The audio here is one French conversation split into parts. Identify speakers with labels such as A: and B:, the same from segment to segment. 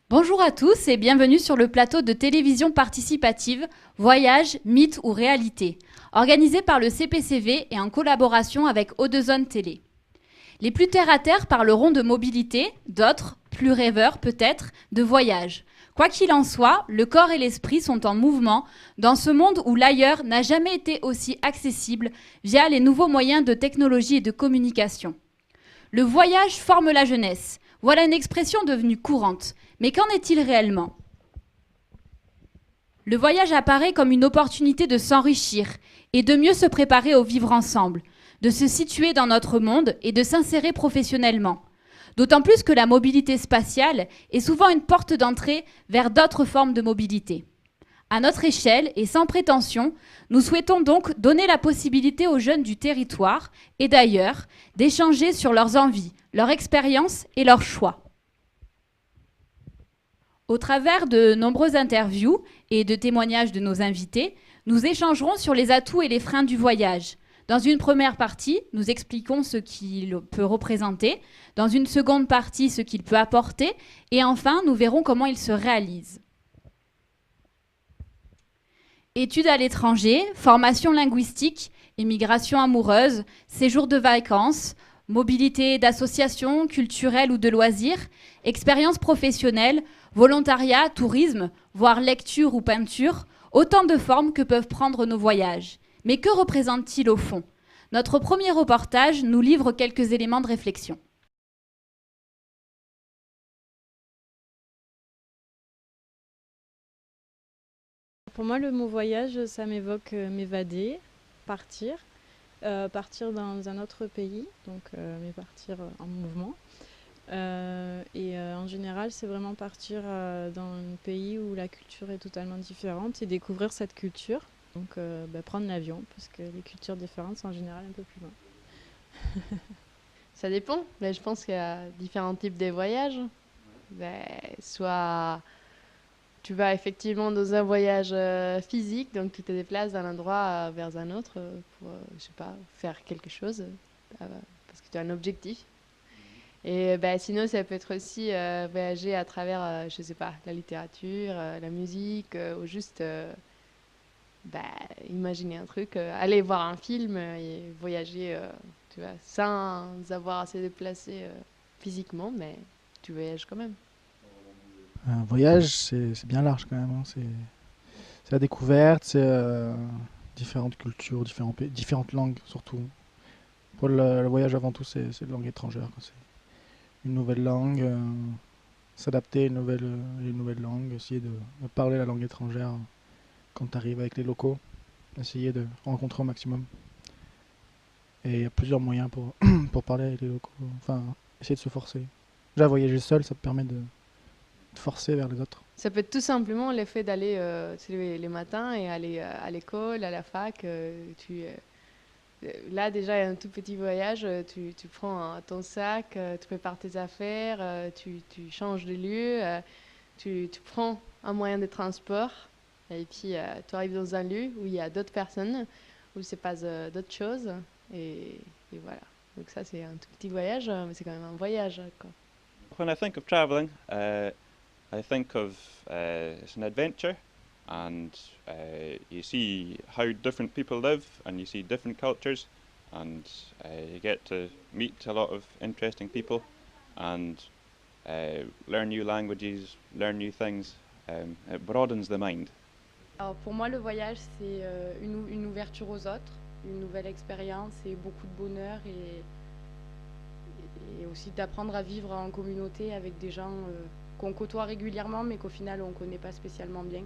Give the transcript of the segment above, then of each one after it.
A: Bonjour à tous et bienvenue sur le plateau de télévision participative Voyage, mythe ou réalité, organisé par le CPCV et en collaboration avec O2Zone Télé. Les plus terre-à-terre parleront de mobilité, d'autres, plus rêveurs peut-être, de voyage. Quoi qu'il en soit, le corps et l'esprit sont en mouvement dans ce monde où l'ailleurs n'a jamais été aussi accessible via les nouveaux moyens de technologie et de communication. Le voyage forme la jeunesse. Voilà une expression devenue courante. Mais qu'en est-il réellement ? Le voyage apparaît comme une opportunité de s'enrichir et de mieux se préparer au vivre ensemble, de se situer dans notre monde et de s'insérer professionnellement. D'autant plus que la mobilité spatiale est souvent une porte d'entrée vers d'autres formes de mobilité. À notre échelle et sans prétention, nous souhaitons donc donner la possibilité aux jeunes du territoire et d'ailleurs d'échanger sur leurs envies, leurs expériences et leurs choix. Au travers de nombreuses interviews et de témoignages de nos invités, nous échangerons sur les atouts et les freins du voyage. Dans une première partie, nous expliquons ce qu'il peut représenter, dans une seconde partie, ce qu'il peut apporter, et enfin, nous verrons comment il se réalise. Études à l'étranger, formation linguistique, immigration amoureuse, séjour de vacances, mobilité d'associations culturelles ou de loisirs, expérience professionnelle, volontariat, tourisme, voire lecture ou peinture, autant de formes que peuvent prendre nos voyages. Mais que représente-t-il au fond ? Notre premier reportage nous livre quelques éléments de réflexion.
B: Pour moi, le mot voyage, ça m'évoque m'évader, partir, partir dans un autre pays, donc mais partir en mouvement. En général, c'est vraiment partir dans un pays où la culture est totalement différente et découvrir cette culture. Donc prendre l'avion, parce que les cultures différentes sont en général un peu plus loin.
C: Ça dépend. Mais je pense qu'il y a différents types de voyages. Soit tu vas effectivement dans un voyage physique, donc tu te déplaces d'un endroit vers un autre pour, je sais pas, faire quelque chose, parce que tu as un objectif. Et sinon, ça peut être aussi voyager à travers, je sais pas, la littérature, la musique, ou juste bah, imaginer un truc, aller voir un film et voyager, tu vois, sans avoir à se déplacer physiquement, mais tu voyages quand même.
D: Un voyage, c'est bien large quand même, hein. C'est la découverte, c'est différentes cultures, différents pays, différentes langues surtout. Pour le voyage avant tout, c'est une langue étrangère, quoi. C'est une nouvelle langue, s'adapter à une nouvelle langue, essayer de parler la langue étrangère quand tu arrives avec les locaux, essayer de rencontrer au maximum. Et il y a plusieurs moyens pour parler avec les locaux, enfin, essayer de se forcer. Déjà, voyager seul, ça te permet de te forcer vers les autres.
C: Ça peut être tout simplement le fait d'aller se lever les matins et aller à l'école, à la fac. Là, déjà, il y a un tout petit voyage. Tu prends ton sac, tu prépares tes affaires, tu changes de lieu, tu prends un moyen de transport. Et puis, tu arrives dans un lieu où il y a d'autres personnes, où il se passe d'autres choses. Et voilà. Donc ça, c'est un tout petit voyage, mais c'est quand même un voyage, quoi.
E: When I think of traveling, I think of it's an adventure, and you see how different people live, and you see different cultures, and you get to meet a lot of interesting people, and learn new languages, learn new things. It broadens the mind.
B: Alors pour moi, le voyage, c'est une ouverture aux autres, une nouvelle expérience et beaucoup de bonheur et aussi d'apprendre à vivre en communauté avec des gens qu'on côtoie régulièrement mais qu'au final on ne connaît pas spécialement bien.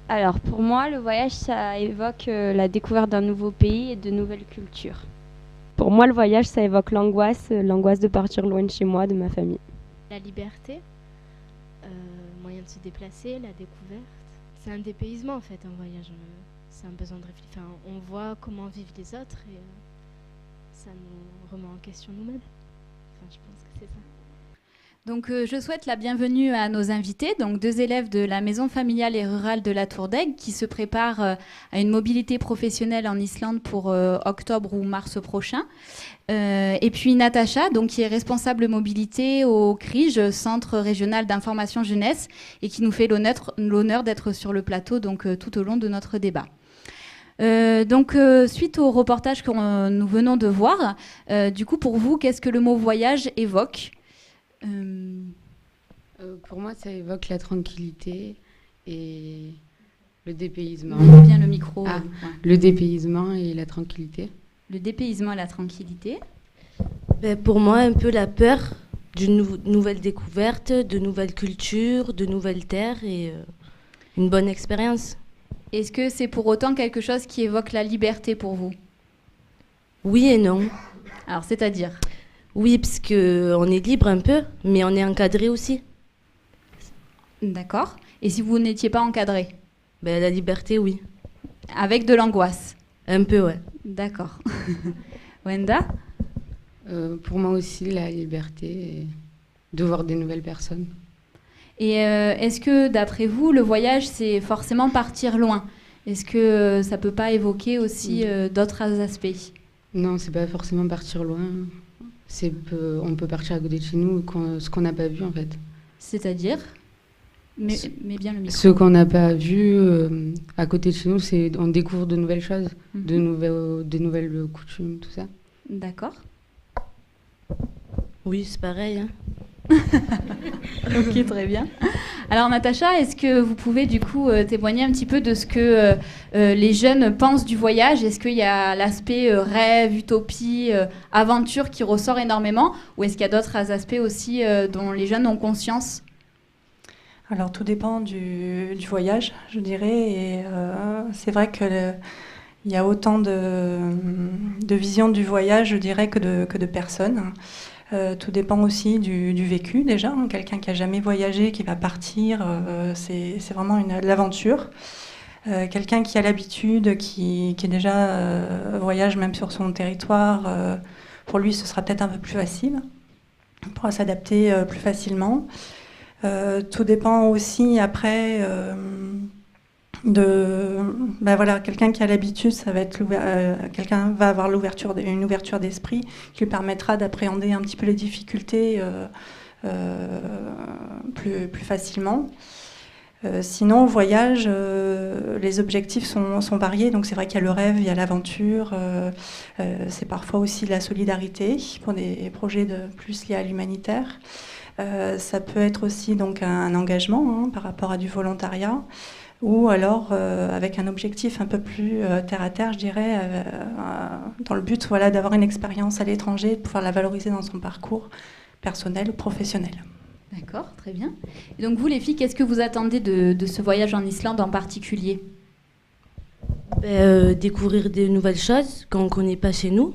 F: Alors pour moi, le voyage, ça évoque la découverte d'un nouveau pays et de nouvelles cultures.
G: Pour moi, le voyage, ça évoque l'angoisse de partir loin de chez moi, de ma famille.
H: La liberté, moyen de se déplacer, la découverte. C'est un dépaysement en fait, un voyage. C'est un besoin de réfléchir. Enfin, on voit comment vivent les autres et ça nous remet en question nous-mêmes. Enfin, je pense que c'est ça.
A: Donc, je souhaite la bienvenue à nos invités, donc 2 élèves de la maison familiale et rurale de la Tour d'Aigle qui se préparent à une mobilité professionnelle en Islande pour octobre ou mars prochain. Et puis Natacha, donc, qui est responsable mobilité au CRIJ, Centre régional d'information jeunesse, et qui nous fait l'honneur d'être sur le plateau donc, tout au long de notre débat. Suite au reportage que nous venons de voir, du coup, pour vous, qu'est-ce que le mot voyage évoque ?
I: Pour moi, ça évoque la tranquillité et le dépaysement.
A: Bien le micro.
I: Ouais. Le dépaysement et la tranquillité.
A: Le dépaysement et la tranquillité.
J: Pour moi, un peu la peur d'une nouvelle découverte, de nouvelles cultures, de nouvelles terres et une bonne expérience.
A: Est-ce que c'est pour autant quelque chose qui évoque la liberté pour vous ?
J: Oui et non.
A: Alors, c'est-à-dire ?
J: Oui, parce qu'on est libre un peu, mais on est encadré aussi.
A: D'accord. Et si vous n'étiez pas encadré ?
J: La liberté, oui.
A: Avec de l'angoisse ?
J: Un peu, ouais.
A: D'accord. Wenda ?
I: Pour moi aussi, la liberté et de voir des nouvelles personnes.
A: Et est-ce que, d'après vous, le voyage, c'est forcément partir loin ? Est-ce que ça ne peut pas évoquer aussi d'autres aspects ?
I: Non, c'est pas forcément partir loin. On peut partir à côté de chez nous, ce qu'on n'a pas vu en fait.
A: C'est-à-dire mais bien le micro.
I: Ce qu'on n'a pas vu à côté de chez nous, on découvre de nouvelles choses, de nouvelles coutumes, tout ça.
A: D'accord.
J: Oui, c'est pareil. Hein.
A: Ok, très bien. Alors Natacha, est-ce que vous pouvez du coup témoigner un petit peu de ce que les jeunes pensent du voyage ? Est-ce qu'il y a l'aspect rêve, utopie, aventure qui ressort énormément ? Ou est-ce qu'il y a d'autres aspects aussi dont les jeunes ont conscience ?
K: Alors tout dépend du voyage, je dirais. Et c'est vrai qu'il y a autant de visions du voyage, je dirais, que de personnes. Tout dépend aussi du vécu déjà. Quelqu'un qui n'a jamais voyagé, qui va partir, c'est vraiment l'aventure. Quelqu'un qui a l'habitude, qui est déjà voyage même sur son territoire, pour lui ce sera peut-être un peu plus facile. On pourra s'adapter plus facilement. Tout dépend aussi après quelqu'un qui a l'habitude, ça va être quelqu'un va avoir une ouverture d'esprit qui lui permettra d'appréhender un petit peu les difficultés plus facilement. Sinon, au voyage, les objectifs sont variés. Donc c'est vrai qu'il y a le rêve, il y a l'aventure. C'est parfois aussi de la solidarité pour des projets plus liés à l'humanitaire. Ça peut être aussi donc un engagement par rapport à du volontariat. Ou alors avec un objectif un peu plus terre à terre, je dirais, dans le but d'avoir une expérience à l'étranger, de pouvoir la valoriser dans son parcours personnel ou professionnel.
A: D'accord, très bien. Et donc vous les filles, qu'est-ce que vous attendez de ce voyage en Islande en particulier ?
J: Découvrir des nouvelles choses qu'on ne connaît pas chez nous.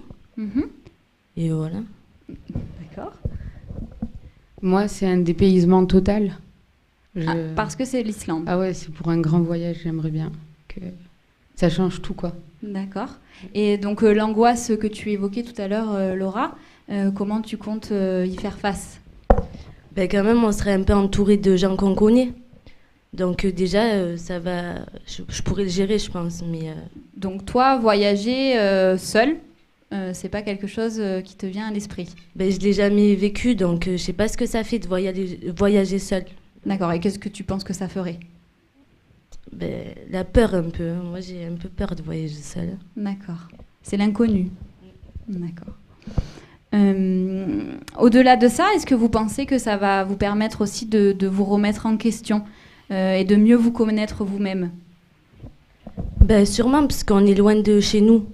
J: Et voilà.
A: D'accord.
I: Moi, c'est un dépaysement total.
A: Parce que c'est l'Islande.
I: Ah ouais, c'est pour un grand voyage, j'aimerais bien que ça change tout, quoi.
A: D'accord. Et donc l'angoisse que tu évoquais tout à l'heure, Laura, comment tu comptes y faire face ?
J: Quand même, on serait un peu entouré de gens qu'on connaît. Donc déjà, ça va. Je pourrais le gérer, je pense. Mais
A: donc toi, voyager seul, c'est pas quelque chose qui te vient à l'esprit ?
J: Je l'ai jamais vécu, donc je sais pas ce que ça fait de voyager seul.
A: D'accord, et qu'est-ce que tu penses que ça ferait ?
J: La peur un peu. Moi, j'ai un peu peur de voyager seule.
A: D'accord. C'est l'inconnu. D'accord. Au-delà de ça, est-ce que vous pensez que ça va vous permettre aussi de vous remettre en question et de mieux vous connaître vous-même ?
J: Sûrement, parce qu'on est loin de chez nous.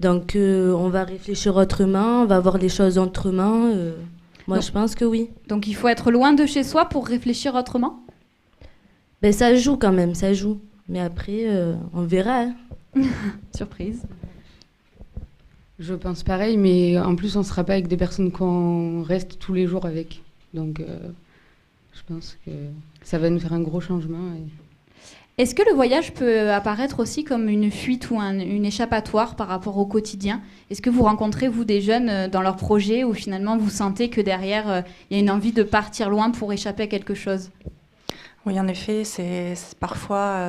J: Donc, on va réfléchir autrement, on va voir les choses autrement. Moi, je pense que oui.
A: Donc, il faut être loin de chez soi pour réfléchir autrement ?
J: Ça joue quand même, ça joue. Mais après, on verra. Hein.
A: Surprise.
I: Je pense pareil, mais en plus, on ne sera pas avec des personnes qu'on reste tous les jours avec. Donc, je pense que ça va nous faire un gros changement.
A: Est-ce que le voyage peut apparaître aussi comme une fuite ou une échappatoire par rapport au quotidien? Est-ce que vous rencontrez, vous, des jeunes dans leurs projets où finalement vous sentez que derrière, il y a une envie de partir loin pour échapper à quelque chose?
K: Oui, en effet, c'est parfois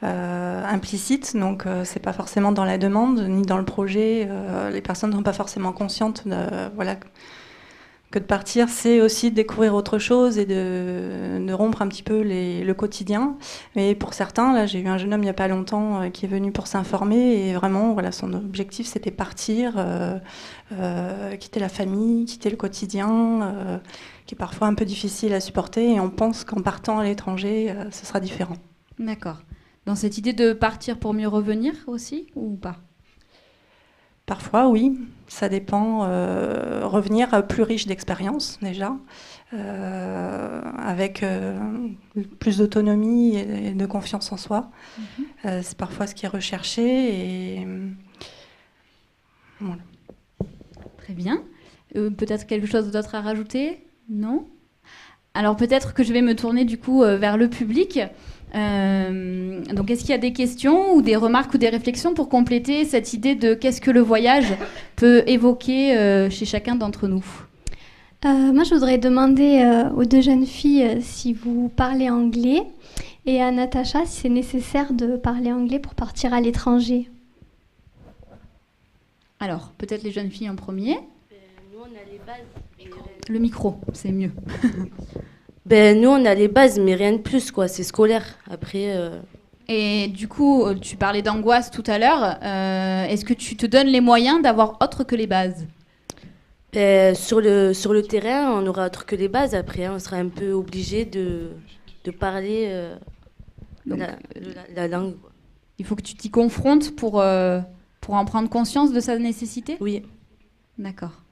K: implicite, donc c'est pas forcément dans la demande ni dans le projet. Les personnes ne sont pas forcément conscientes que de partir, c'est aussi de découvrir autre chose et de rompre un petit peu le quotidien. Mais pour certains, là, j'ai eu un jeune homme il n'y a pas longtemps qui est venu pour s'informer et vraiment, voilà, son objectif, c'était partir, quitter la famille, quitter le quotidien, qui est parfois un peu difficile à supporter. Et on pense qu'en partant à l'étranger, ce sera différent.
A: D'accord. Dans cette idée de partir pour mieux revenir aussi, ou pas?
K: Parfois, oui. Ça dépend. Revenir plus riche d'expérience, déjà, avec plus d'autonomie et de confiance en soi. C'est parfois ce qui est recherché. Et voilà.
A: Très bien. Peut-être quelque chose d'autre à rajouter? Non? Alors peut-être que je vais me tourner du coup vers le public. Donc est-ce qu'il y a des questions ou des remarques ou des réflexions pour compléter cette idée de qu'est-ce que le voyage peut évoquer chez chacun d'entre nous?
L: Moi je voudrais demander aux deux jeunes filles si vous parlez anglais et à Natacha si c'est nécessaire de parler anglais pour partir à l'étranger.
A: Alors peut-être les jeunes filles en premier.
J: Nous on a les bases.
A: Le micro, c'est mieux.
J: Nous, on a les bases, mais rien de plus, quoi. C'est scolaire. Après.
A: Et du coup, tu parlais d'angoisse tout à l'heure. Est-ce que tu te donnes les moyens d'avoir autre que les bases?
J: Sur le terrain, on aura autre que les bases. Après, on sera un peu obligé de parler la langue, quoi.
A: Il faut que tu t'y confrontes pour en prendre conscience de sa nécessité?
J: Oui.
A: D'accord.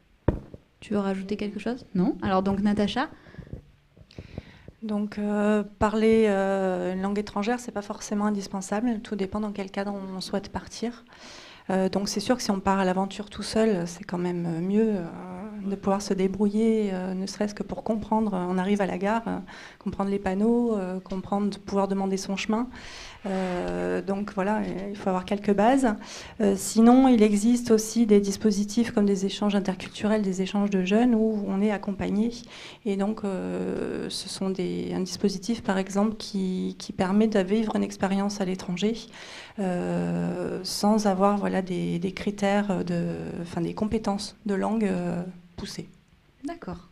A: Tu veux rajouter quelque chose? Non? Alors donc, Natacha?
K: Donc, parler une langue étrangère, c'est pas forcément indispensable. Tout dépend dans quel cadre on souhaite partir. Donc, c'est sûr que si on part à l'aventure tout seul, c'est quand même mieux de pouvoir se débrouiller, ne serait-ce que pour comprendre. On arrive à la gare, comprendre les panneaux, pouvoir demander son chemin. Donc voilà, il faut avoir quelques bases. Sinon, il existe aussi des dispositifs comme des échanges interculturels, des échanges de jeunes où on est accompagné. Et donc, ce sont un dispositif, par exemple, qui permet de vivre une expérience à l'étranger sans avoir des critères, des compétences de langue poussées.
A: D'accord.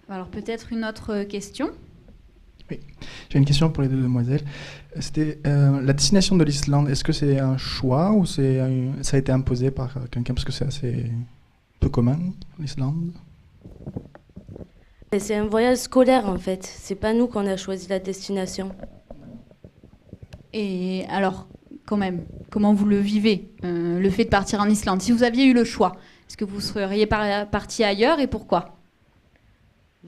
A: Alors peut-être une autre question.
D: Oui, j'ai une question pour les deux demoiselles. C'était la destination de l'Islande. Est-ce que c'est un choix ou ça a été imposé par quelqu'un parce que c'est assez peu commun, l'Islande?
J: C'est un voyage scolaire en fait. C'est pas nous qu'on a choisi la destination.
A: Et alors, quand même, comment vous le vivez, le fait de partir en Islande? Si vous aviez eu le choix, est-ce que vous seriez parti ailleurs et pourquoi?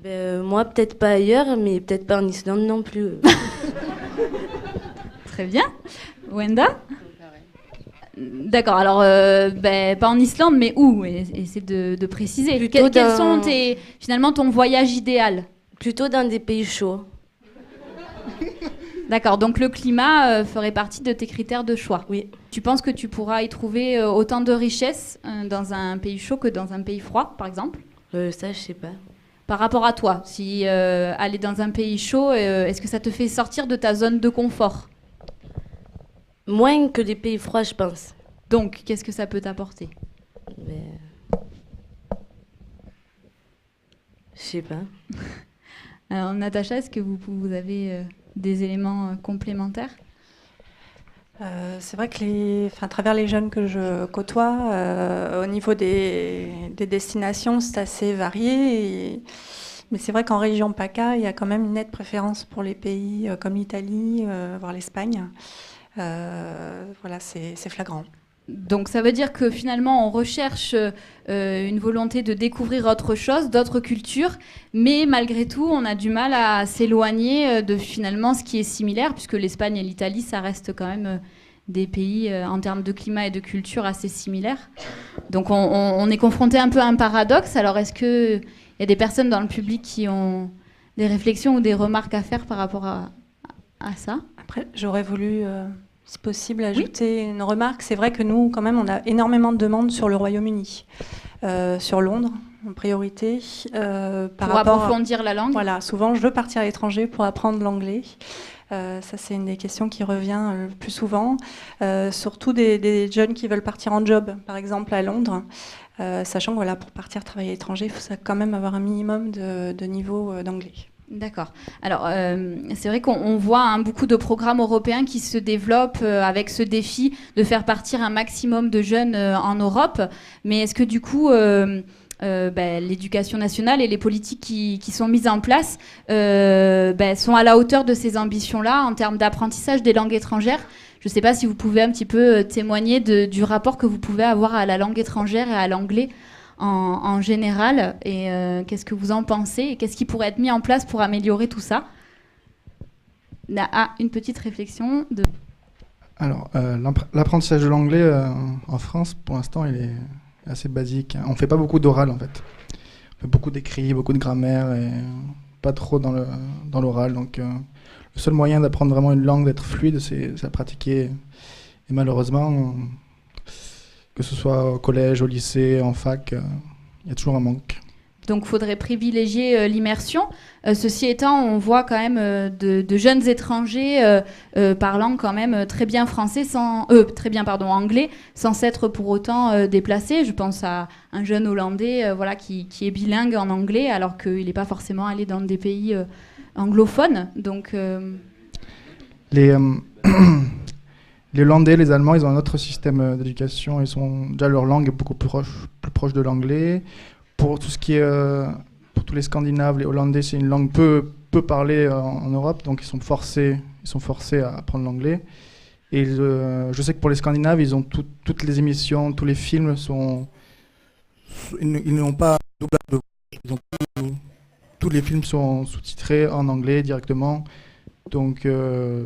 J: Moi, peut-être pas ailleurs, mais peut-être pas en Islande non plus.
A: Très bien. Wenda? D'accord, alors pas en Islande, mais où? Essaie de préciser. Quels sont finalement ton voyage idéal?
J: Plutôt dans des pays chauds.
A: D'accord, donc le climat ferait partie de tes critères de choix.
J: Oui.
A: Tu penses que tu pourras y trouver autant de richesses dans un pays chaud que dans un pays froid, par exemple?
J: Ça, je sais pas.
A: Par rapport à toi, si aller dans un pays chaud, est-ce que ça te fait sortir de ta zone de confort?
J: Moins que des pays froids, je pense.
A: Donc, qu'est-ce que ça peut t'apporter?
J: Je sais pas.
A: Alors, Natacha, est-ce que vous avez des éléments complémentaires?
K: C'est vrai que à travers les jeunes que je côtoie, au niveau des destinations, c'est assez varié. Mais c'est vrai qu'en région PACA, il y a quand même une nette préférence pour les pays comme l'Italie, voire l'Espagne. Voilà, c'est flagrant.
A: Donc ça veut dire que finalement on recherche une volonté de découvrir autre chose, d'autres cultures, mais malgré tout on a du mal à s'éloigner de finalement ce qui est similaire, puisque l'Espagne et l'Italie ça reste quand même des pays en termes de climat et de culture assez similaires. Donc on est confronté un peu à un paradoxe. Alors est-ce qu'il y a des personnes dans le public qui ont des réflexions ou des remarques à faire par rapport à ça?
K: Après, j'aurais voulu, si possible, ajouter une remarque. C'est vrai que nous, quand même, on a énormément de demandes sur le Royaume-Uni, sur Londres en priorité.
A: Pour approfondir la langue.
K: Voilà, souvent je veux partir à l'étranger pour apprendre l'anglais. Ça, c'est une des questions qui revient le plus souvent. Surtout des jeunes qui veulent partir en job, par exemple à Londres. Sachant que voilà, pour partir travailler à l'étranger, il faut quand même avoir un minimum de niveau d'anglais.
A: D'accord. Alors, c'est vrai qu'on voit beaucoup de programmes européens qui se développent avec ce défi de faire partir un maximum de jeunes en Europe. Mais est-ce que du coup, l'éducation nationale et les politiques qui sont mises en place sont à la hauteur de ces ambitions-là en termes d'apprentissage des langues étrangères? Je ne sais pas si vous pouvez un petit peu témoigner du rapport que vous pouvez avoir à la langue étrangère et à l'anglais en général, et qu'est-ce que vous en pensez et qu'est-ce qui pourrait être mis en place pour améliorer tout ça? Une petite réflexion de...
D: Alors, l'apprentissage de l'anglais en France, pour l'instant, il est assez basique. On ne fait pas beaucoup d'oral, en fait. On fait beaucoup d'écrits, beaucoup de grammaire, et pas trop dans l'oral. Donc, le seul moyen d'apprendre vraiment une langue, d'être fluide, c'est la pratiquer. Et malheureusement, que ce soit au collège, au lycée, en fac, il y a toujours un manque.
A: Donc il faudrait privilégier l'immersion. Ceci étant, on voit quand même de jeunes étrangers parlant quand même très bien anglais, sans s'être pour autant déplacés. Je pense à un jeune Hollandais qui est bilingue en anglais, alors qu'il n'est pas forcément allé dans des pays anglophones. Donc,
D: Les Hollandais, les Allemands, ils ont un autre système d'éducation. Déjà, leur langue est beaucoup plus proche de l'anglais. Pour tout ce qui est, pour tous les Scandinaves, les Hollandais, c'est une langue peu parlée en Europe, donc ils sont forcés à apprendre l'anglais. Et je sais que pour les Scandinaves, ils ont toutes les émissions, tous les films ils n'ont pas doublage de voix. Tous les films sont sous-titrés en anglais directement. Donc,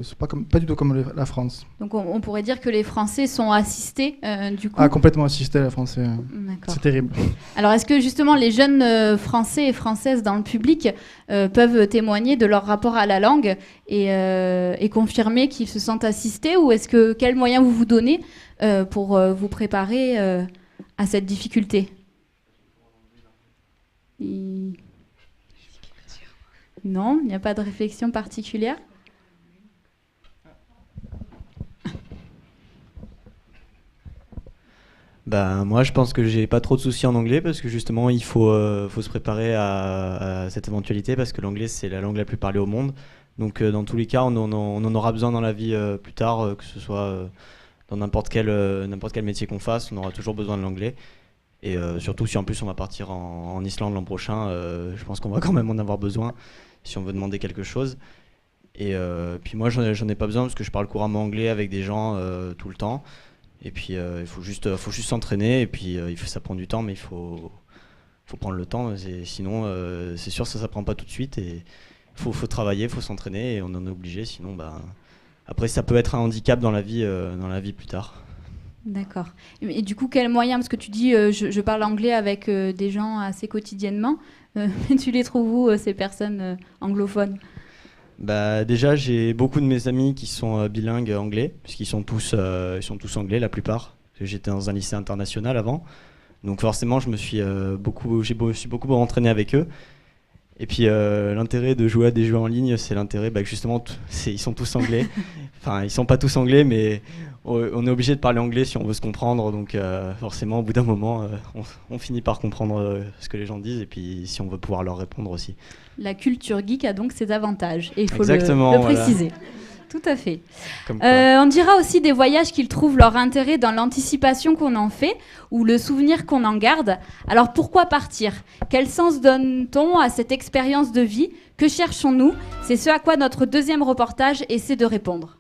D: c'est pas du tout comme la France.
A: Donc, on pourrait dire que les Français sont assistés, du coup.
D: Ah, complètement assistés, les Français. C'est terrible.
A: Alors, est-ce que justement les jeunes Français et Françaises dans le public peuvent témoigner de leur rapport à la langue et confirmer qu'ils se sentent assistés, ou quels moyens vous donnez pour vous préparer à cette difficulté? Non, il n'y a pas de réflexion particulière?
M: Moi, je pense que j'ai pas trop de soucis en anglais parce que justement, il faut se préparer à cette éventualité parce que l'anglais, c'est la langue la plus parlée au monde. Donc, dans tous les cas, on en aura besoin dans la vie plus tard, que ce soit dans n'importe quel métier qu'on fasse, on aura toujours besoin de l'anglais. Et surtout, si en plus on va partir en Islande l'an prochain, je pense qu'on va quand même en avoir besoin si on veut demander quelque chose. Et puis moi, j'en ai pas besoin parce que je parle couramment anglais avec des gens tout le temps. Et puis il faut juste s'entraîner, et puis ça prend du temps, mais il faut prendre le temps, sinon c'est sûr ça s'apprend pas tout de suite, et faut travailler, il faut s'entraîner, et on en est obligé, sinon après ça peut être un handicap dans la vie plus tard.
A: D'accord. Et du coup, quels moyens, parce que tu dis je parle anglais avec des gens assez quotidiennement, mais tu les trouves où ces personnes anglophones?
M: Déjà, j'ai beaucoup de mes amis qui sont bilingues anglais, puisqu'ils sont tous anglais, la plupart. J'étais dans un lycée international avant, donc forcément, je me suis beaucoup entraîné avec eux. Et puis, l'intérêt de jouer à des jeux en ligne, c'est l'intérêt que justement, ils sont tous anglais. Enfin, ils sont pas tous anglais, mais on est obligé de parler anglais si on veut se comprendre. Donc, forcément, au bout d'un moment, on finit par comprendre ce que les gens disent, et puis si on veut pouvoir leur répondre aussi.
A: La culture geek a donc ses avantages, et il faut
M: Exactement,
A: le préciser. Voilà. Tout à fait.
M: On
A: dira aussi des voyages qu'ils trouvent leur intérêt dans l'anticipation qu'on en fait ou le souvenir qu'on en garde. Alors pourquoi partir? Quel sens donne-t-on à cette expérience de vie? Que cherchons-nous? C'est ce à quoi notre deuxième reportage essaie de répondre.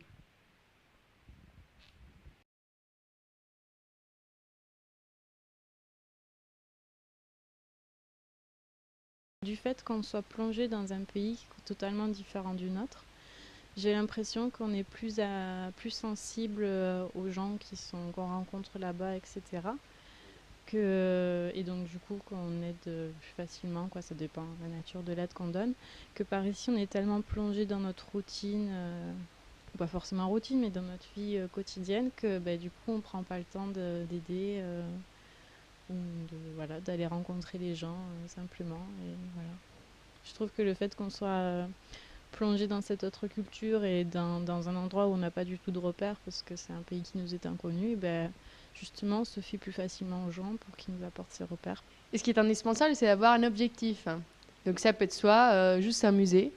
B: Du fait qu'on soit plongé dans un pays totalement différent du nôtre, j'ai l'impression qu'on est plus sensible aux gens qu'on rencontre là-bas, etc. Et donc du coup qu'on aide plus facilement, ça dépend de la nature de l'aide qu'on donne, que par ici on est tellement plongé dans notre routine pas forcément routine, mais dans notre vie quotidienne, que du coup, on prend pas le temps d'aider, ou voilà, d'aller rencontrer les gens simplement. Et voilà. Je trouve que le fait qu'on soit plongé dans cette autre culture et dans un endroit où on n'a pas du tout de repères, parce que c'est un pays qui nous est inconnu, justement, on se fie plus facilement aux gens pour qu'ils nous apportent ces repères.
C: Et ce qui est indispensable, c'est d'avoir un objectif. Donc ça peut être soit juste s'amuser,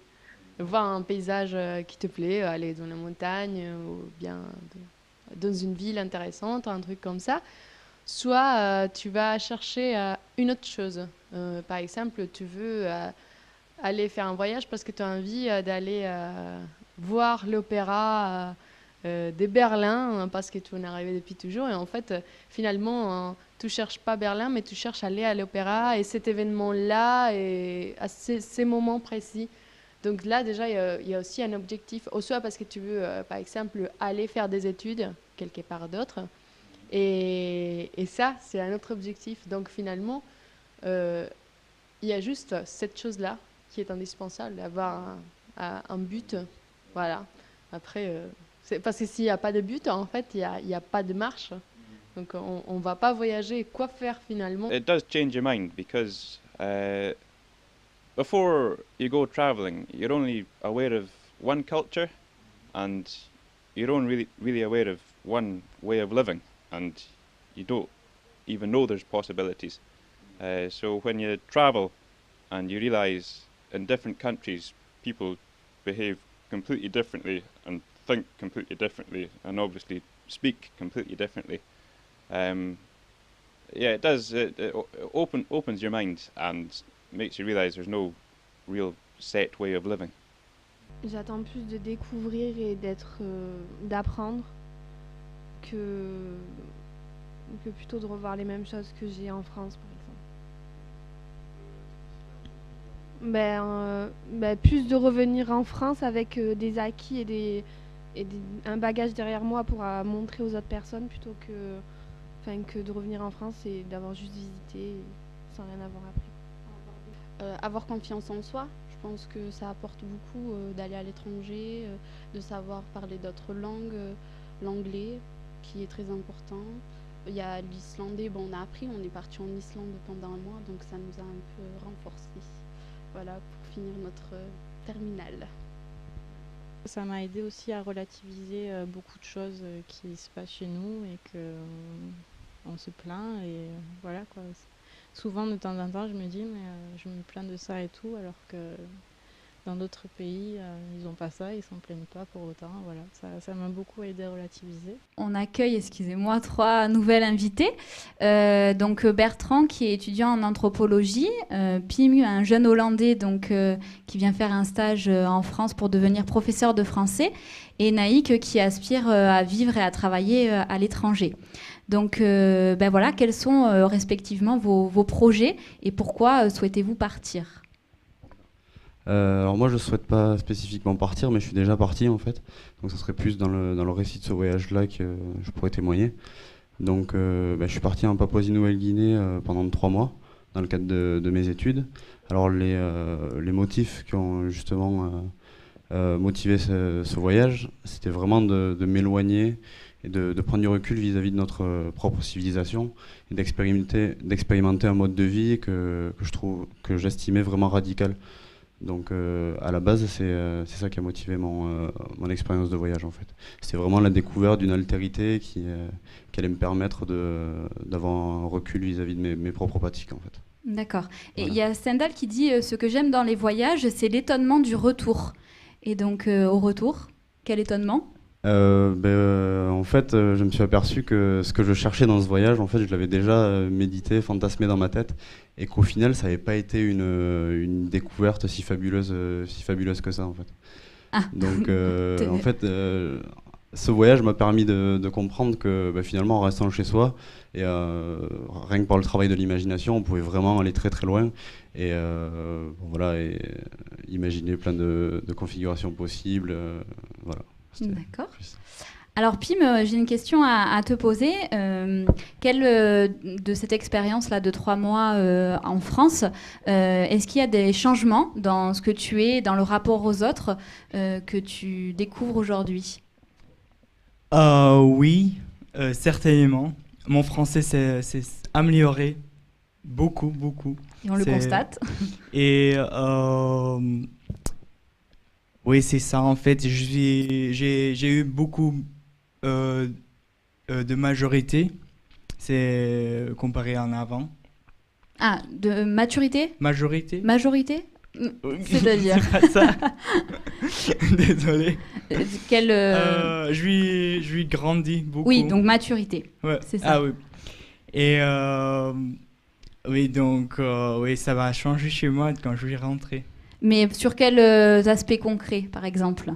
C: voir un paysage qui te plaît, aller dans la montagne ou bien dans une ville intéressante, un truc comme ça. Soit tu vas chercher une autre chose. Par exemple, tu veux aller faire un voyage parce que tu as envie d'aller voir l'opéra de Berlin parce que tu en es arrivé depuis toujours. Et en fait, finalement, tu ne cherches pas Berlin, mais tu cherches à aller à l'opéra et cet événement-là et à ces moments précis. Donc là, déjà, il y a aussi un objectif. Ou soit parce que tu veux, par exemple, aller faire des études quelque part d'autre. Et ça, c'est un autre objectif. Donc finalement, il y a juste cette chose-là qui est indispensable, d'avoir un but. Voilà. Après, parce que s'il n'y a pas de but, en fait, il n'y a pas de marche. Donc on ne va pas voyager. Quoi faire finalement?
E: It does change your mind because before you go traveling, you're only aware of one culture and you're only really aware of one way of living. And you don't even know there's possibilities. So when you travel and you realise in different countries people behave completely differently and think completely differently and obviously speak completely differently, it does. It opens your mind and makes you realise there's no real set way of living.
N: J'attends plus de découvrir et d'apprendre que plutôt de revoir les mêmes choses que j'ai en France, par exemple. Plus de revenir en France avec des acquis et un bagage derrière moi pour montrer aux autres personnes plutôt que de revenir en France et d'avoir juste visité sans rien avoir appris.
O: Avoir confiance en soi, je pense que ça apporte beaucoup d'aller à l'étranger, de savoir parler d'autres langues, l'anglais qui est très important. Il y a l'islandais, on a appris, on est parti en Islande pendant un mois, donc ça nous a un peu renforcé. Voilà, pour finir notre terminale.
B: Ça m'a aidé aussi à relativiser beaucoup de choses qui se passent chez nous et qu'on se plaint. Et voilà, quoi. Souvent, de temps en temps, je me dis, mais je me plains de ça et tout, alors que dans d'autres pays, ils n'ont pas ça, ils ne s'en plaignent pas pour autant. Voilà, ça m'a beaucoup aidé à relativiser.
A: On accueille, excusez-moi, 3 nouvelles invitées. Donc Bertrand, qui est étudiant en anthropologie, Pim, un jeune Hollandais qui vient faire un stage en France pour devenir professeur de français, et Naïk, qui aspire à vivre et à travailler à l'étranger. Donc voilà, quels sont respectivement vos projets et pourquoi souhaitez-vous partir ?
P: Alors moi je souhaite pas spécifiquement partir, mais je suis déjà parti en fait, donc ça serait plus dans le récit de ce voyage là que je pourrais témoigner. Donc je suis parti en Papouasie-Nouvelle-Guinée pendant 3 mois dans le cadre de mes études. Alors les motifs qui ont justement motivé ce voyage, c'était vraiment de m'éloigner et de prendre du recul vis-à-vis de notre propre civilisation et d'expérimenter un mode de vie que j'estimais vraiment radical. Donc à la base, c'est ça qui a motivé mon expérience de voyage en fait. C'était vraiment la découverte d'une altérité qui allait me permettre d'avoir un recul vis-à-vis de mes propres pratiques en fait.
A: D'accord. Et il y a Stendhal qui dit ce que j'aime dans les voyages, c'est l'étonnement du retour. Et donc au retour, quel étonnement ?
P: En fait, je me suis aperçu que ce que je cherchais dans ce voyage, en fait, je l'avais déjà médité, fantasmé dans ma tête, et qu'au final, ça n'avait pas été une découverte si fabuleuse que ça, en fait.
A: Ah.
P: Donc, en fait, ce voyage m'a permis de comprendre que finalement, en restant chez soi, et rien que par le travail de l'imagination, on pouvait vraiment aller très très loin, et voilà, et imaginer plein de configurations possibles, voilà.
A: D'accord. Alors Pim, j'ai une question à te poser. Quelle de cette expérience-là de 3 mois en France, est-ce qu'il y a des changements dans ce que tu es, dans le rapport aux autres, que tu découvres aujourd'hui ?
Q: Oui, certainement. Mon français s'est amélioré beaucoup, beaucoup.
A: Et on le constate.
Q: Et oui, c'est ça en fait. J'ai eu beaucoup de majorité, c'est comparé en avant.
A: Ah, de maturité?
Q: Majorité.
A: Majorité? C'est-à-dire?
Q: C'est pas ça. Désolé.
A: Je
Q: lui grandis beaucoup.
A: Oui, donc maturité.
Q: Ouais.
A: C'est ça.
Q: Ah oui. Et oui, donc oui, ça va changer chez moi quand je vais rentrer.
A: Mais sur quels aspects concrets, par exemple?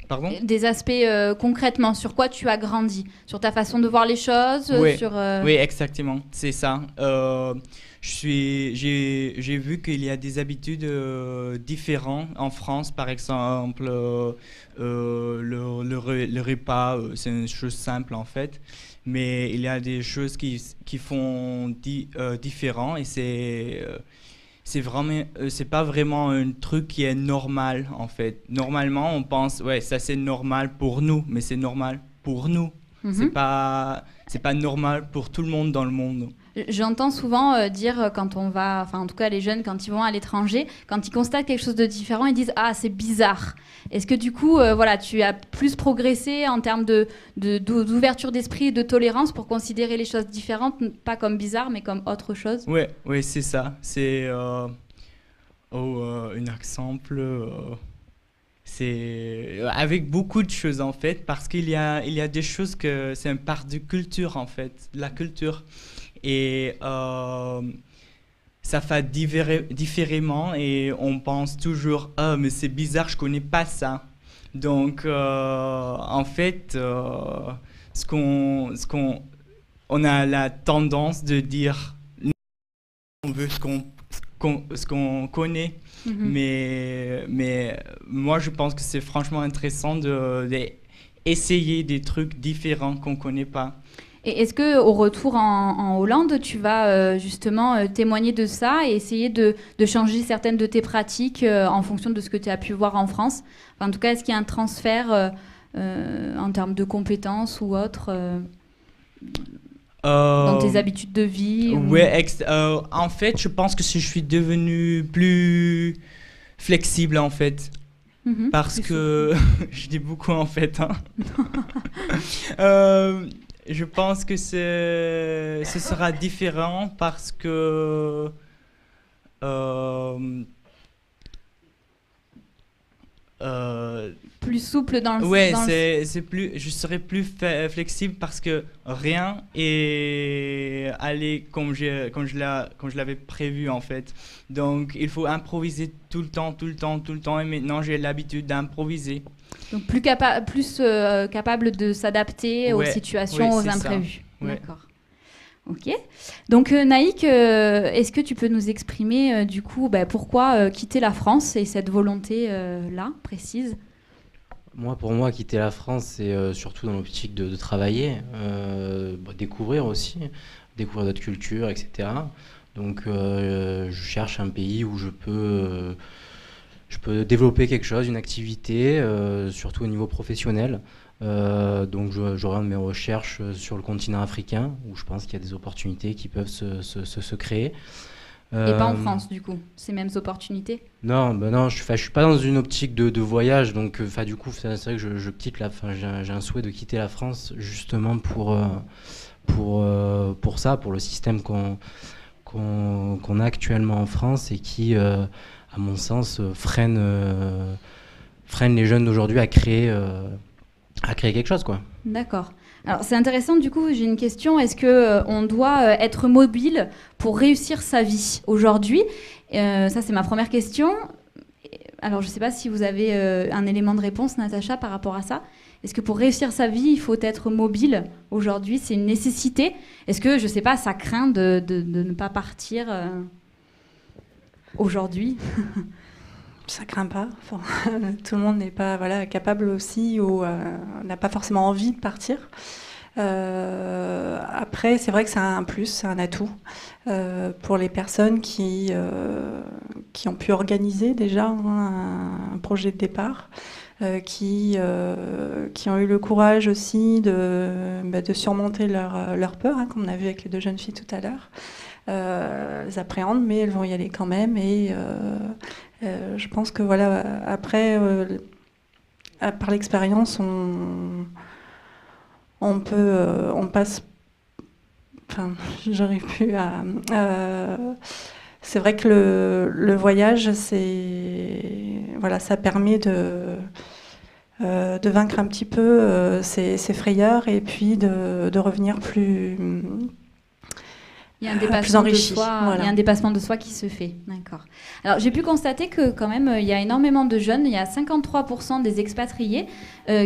Q: Pardon?
A: Des aspects concrètement, sur quoi tu as grandi? Sur ta façon de voir les choses?
Q: Oui,
A: sur,
Q: oui, exactement, c'est ça. J'ai vu qu'il y a des habitudes différentes en France, par exemple, le repas, c'est une chose simple en fait, mais il y a des choses qui font différent et c'est pas vraiment un truc qui est normal en fait. Normalement, on pense ouais, ça c'est normal pour nous, mais c'est normal pour nous. C'est pas normal pour tout le monde dans le monde.
A: J'entends souvent dire quand on va, enfin en tout cas les jeunes quand ils vont à l'étranger, quand ils constatent quelque chose de différent, ils disent ah c'est bizarre. Est-ce que du coup voilà tu as plus progressé en termes d'ouverture d'esprit et de tolérance pour considérer les choses différentes pas comme bizarre mais comme autre chose?
Q: Ouais c'est ça. C'est un exemple. C'est avec beaucoup de choses en fait parce qu'il y a des choses que c'est une part de culture en fait, de la culture. Et ça fait différemment et on pense toujours ah mais c'est bizarre, je connais pas ça. Donc en fait on a la tendance de dire on veut ce qu'on connaît. Mais moi je pense que c'est franchement intéressant d'essayer des trucs différents qu'on connaît pas.
A: Et est-ce qu'au retour en Hollande, tu vas justement témoigner de ça et essayer de changer certaines de tes pratiques en fonction de ce que tu as pu voir en France? Enfin, en tout cas, est-ce qu'il y a un transfert en termes de compétences ou autre dans tes habitudes de vie?
Q: Ouais, en fait, je pense que je suis devenu plus flexible en fait. Parce que je dis beaucoup en fait. Hein. Je pense que ce sera différent parce que
A: plus souple dans le
Q: je serai plus flexible parce que rien est allé comme je l'avais prévu en fait. Donc il faut improviser tout le temps et maintenant j'ai l'habitude d'improviser.
A: Donc plus capable de s'adapter aux situations, aux imprévus.
Q: Ouais.
A: D'accord. Ok. Donc Naïk, est-ce que tu peux nous exprimer du coup pourquoi quitter la France et cette volonté là précise?
R: Pour moi, quitter la France, c'est surtout dans l'optique de travailler, découvrir aussi, découvrir d'autres cultures, etc. Donc je cherche un pays où je peux développer quelque chose, une activité, surtout au niveau professionnel. Donc j'oriente mes recherches sur le continent africain, où je pense qu'il y a des opportunités qui peuvent se créer.
A: Et pas en France, du coup, ces mêmes opportunités?
R: Non, je suis pas dans une optique de voyage, donc du coup, c'est vrai que je quitte j'ai un souhait de quitter la France, justement pour ça, pour le système qu'on a actuellement en France et qui, à mon sens, freine les jeunes d'aujourd'hui à créer quelque chose, quoi.
A: D'accord. Alors c'est intéressant, du coup, j'ai une question. Est-ce qu'on doit être mobile pour réussir sa vie aujourd'hui? Ça, c'est ma première question. Alors je ne sais pas si vous avez un élément de réponse, Natacha, par rapport à ça. Est-ce que pour réussir sa vie, il faut être mobile aujourd'hui? C'est une nécessité? Est-ce que, je ne sais pas, ça craint de ne pas partir aujourd'hui?
K: Ça craint pas. Enfin, tout le monde n'est pas capable aussi ou n'a pas forcément envie de partir. Après, c'est vrai que c'est un plus, c'est un atout pour les personnes qui ont pu organiser déjà un projet de départ. qui ont eu le courage aussi de surmonter leur peur, comme on a vu avec les 2 jeunes filles tout à l'heure. Elles appréhendent, mais elles vont y aller quand même. Et je pense que voilà, après, par l'expérience, on passe. Enfin, j'arrive plus à. C'est vrai que le voyage, voilà, ça permet de vaincre un petit peu ces frayeurs et puis de revenir plus.
A: Il y a un dépassement de soi, voilà. Il y a un dépassement de soi qui se fait, d'accord. Alors j'ai pu constater que quand même il y a énormément de jeunes, il y a 53% des expatriés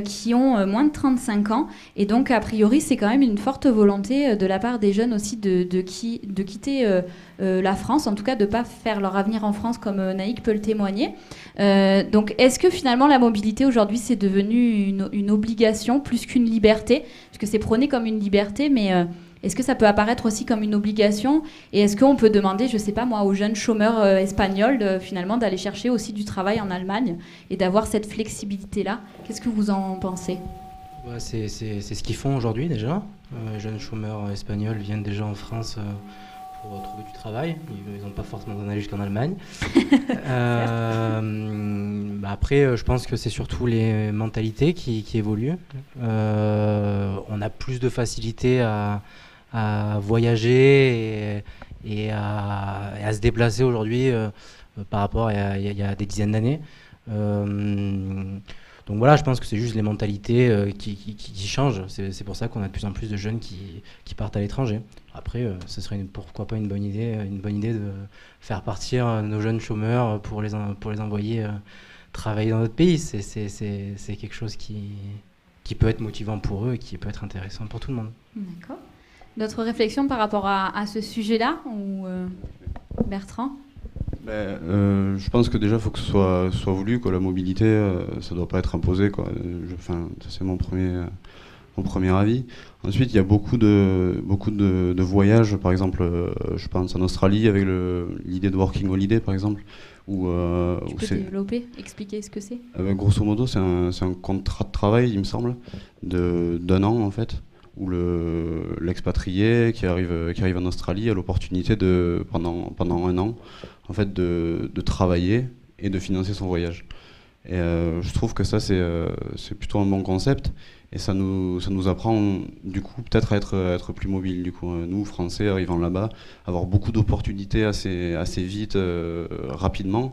A: qui ont moins de 35 ans et donc a priori c'est quand même une forte volonté de la part des jeunes aussi de quitter la France, en tout cas de ne pas faire leur avenir en France comme Naïk peut le témoigner. Donc est-ce que finalement la mobilité aujourd'hui c'est devenu une obligation plus qu'une liberté, parce que c'est prôné comme une liberté mais est-ce que ça peut apparaître aussi comme une obligation? Et est-ce qu'on peut demander, je ne sais pas moi, aux jeunes chômeurs espagnols finalement d'aller chercher aussi du travail en Allemagne et d'avoir cette flexibilité-là? Qu'est-ce que vous en pensez?
R: C'est ce qu'ils font aujourd'hui déjà. Les jeunes chômeurs espagnols viennent déjà en France pour trouver du travail. Ils n'ont pas forcément besoin d'aller jusqu'en Allemagne. Après, je pense que c'est surtout les mentalités qui évoluent. On a plus de facilité à voyager et à se déplacer aujourd'hui par rapport à il y a des dizaines d'années. Donc voilà, je pense que c'est juste les mentalités qui changent. C'est pour ça qu'on a de plus en plus de jeunes qui partent à l'étranger. Après, ce serait pourquoi pas une bonne idée de faire partir nos jeunes chômeurs pour les envoyer travailler dans notre pays. C'est quelque chose qui peut être motivant pour eux et qui peut être intéressant pour tout le monde.
A: D'accord. D'autres réflexions par rapport à ce sujet-là ou Bertrand?
P: Je pense que déjà il faut que ce soit voulu, quoi. La mobilité, ça ne doit pas être imposé, quoi. Ça c'est mon premier avis. Ensuite, il y a beaucoup de voyages, par exemple, je pense en Australie avec l'idée de working holiday, par exemple.
A: Tu peux développer, expliquer ce que c'est?
P: Grosso modo, c'est un contrat de travail, il me semble, d'un an en fait, où l'expatrié qui arrive en Australie a l'opportunité pendant un an en fait de travailler et de financer son voyage. Et je trouve que ça c'est plutôt un bon concept et ça nous apprend du coup peut-être à être plus mobile. Du coup, nous Français arrivant là-bas, avoir beaucoup d'opportunités assez vite, rapidement.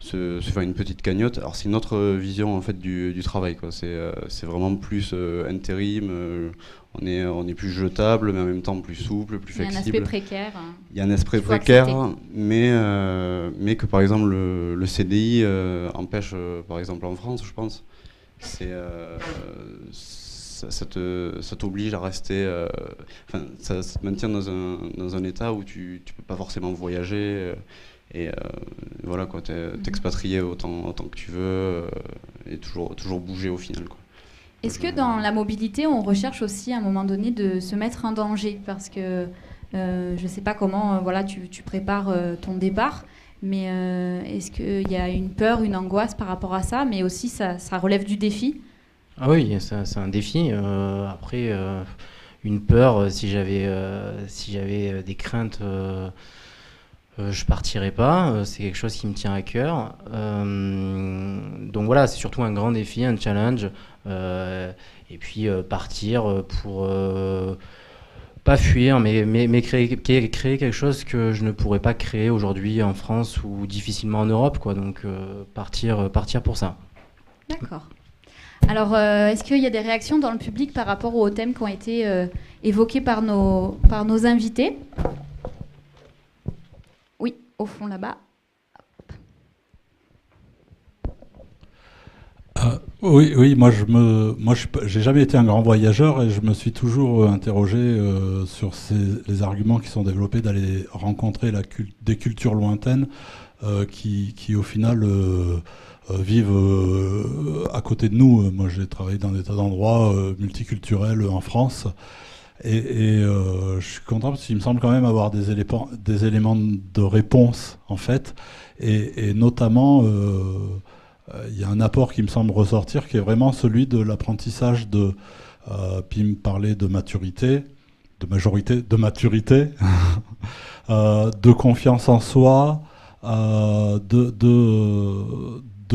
P: Se faire une petite cagnotte. Alors c'est une autre vision en fait du travail, quoi. C'est vraiment plus intérim. On est plus jetable, mais en même temps plus souple, plus flexible.
A: Il y a un aspect précaire.
P: Il y a un aspect précaire, mais que par exemple le CDI empêche, par exemple en France, je pense. Ça t'oblige à rester. Ça te maintient dans un état où tu peux pas forcément voyager. Voilà, quoi, t'expatrier autant que tu veux et toujours bouger au final, quoi.
A: Est-ce que dans la mobilité, on recherche aussi à un moment donné de se mettre en danger? Parce que je ne sais pas comment tu prépares ton départ, mais est-ce qu'il y a une peur, une angoisse par rapport à ça? Mais aussi, ça relève du défi?
R: Ah oui, c'est un défi. Après, une peur, si j'avais des craintes... je partirai pas, c'est quelque chose qui me tient à cœur. Donc voilà, c'est surtout un grand défi, un challenge. Et puis partir pour pas fuir, mais créer quelque chose que je ne pourrais pas créer aujourd'hui en France ou difficilement en Europe, quoi. Donc partir pour ça.
A: D'accord. Alors, est-ce qu'il y a des réactions dans le public par rapport aux thèmes qui ont été évoqués par nos invités? Au fond là-bas.
S: Oui, moi j'ai jamais été un grand voyageur et je me suis toujours interrogé sur les arguments qui sont développés d'aller rencontrer des cultures lointaines qui au final vivent à côté de nous. Moi j'ai travaillé dans des tas d'endroits multiculturels en France. Et je suis content parce qu'il me semble quand même avoir des éléments de réponse en fait, et notamment il y a un apport qui me semble ressortir, qui est vraiment celui de l'apprentissage de... puis il me parlait de maturité, de maturité, de confiance en soi, de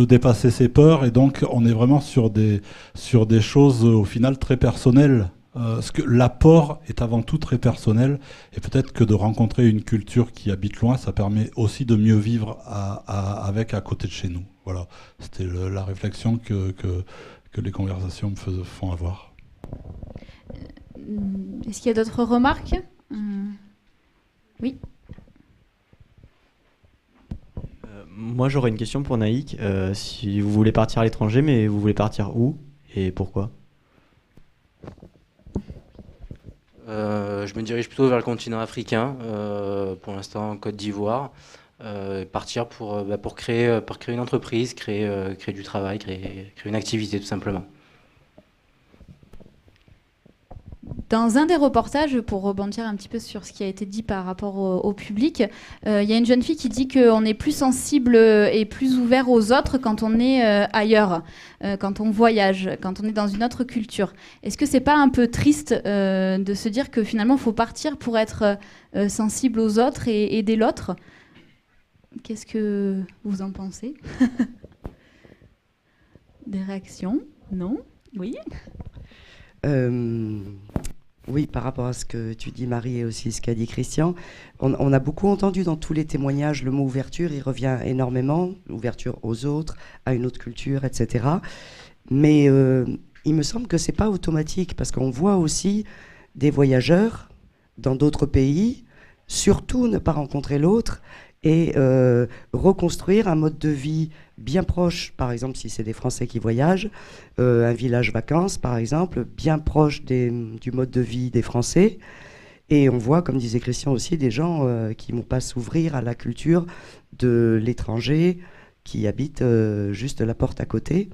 S: dépasser ses peurs. Et donc, on est vraiment sur des choses, au final, très personnelles. Parce que l'apport est avant tout très personnel. Et peut-être que de rencontrer une culture qui habite loin, ça permet aussi de mieux vivre avec à côté de chez nous. Voilà, c'était la réflexion que les conversations me font avoir.
A: Est-ce qu'il y a d'autres remarques ? Oui.
M: Moi, j'aurais une question pour Naïk. Si vous voulez partir à l'étranger, mais vous voulez partir où et pourquoi ?
R: Je me dirige plutôt vers le continent africain, pour l'instant en Côte d'Ivoire. Partir pour créer une entreprise, créer du travail, créer une activité tout simplement.
A: Dans un des reportages, pour rebondir un petit peu sur ce qui a été dit par rapport au public, il y a une jeune fille qui dit qu'on est plus sensible et plus ouvert aux autres quand on est ailleurs, quand on voyage, quand on est dans une autre culture. Est-ce que c'est pas un peu triste de se dire que finalement il faut partir pour être sensible aux autres et aider l'autre ? Qu'est-ce que vous en pensez ? Des réactions ? Non ? Oui ?
T: Oui, par rapport à ce que tu dis, Marie, et aussi ce qu'a dit Christian, on a beaucoup entendu dans tous les témoignages le mot ouverture, il revient énormément, ouverture aux autres, à une autre culture, etc. Mais il me semble que c'est pas automatique, parce qu'on voit aussi des voyageurs dans d'autres pays, surtout ne pas rencontrer l'autre, et reconstruire un mode de vie bien proche, par exemple si c'est des Français qui voyagent, un village vacances par exemple, bien proche du mode de vie des Français. Et on voit, comme disait Christian aussi, des gens qui ne vont pas s'ouvrir à la culture de l'étranger qui habite juste la porte à côté.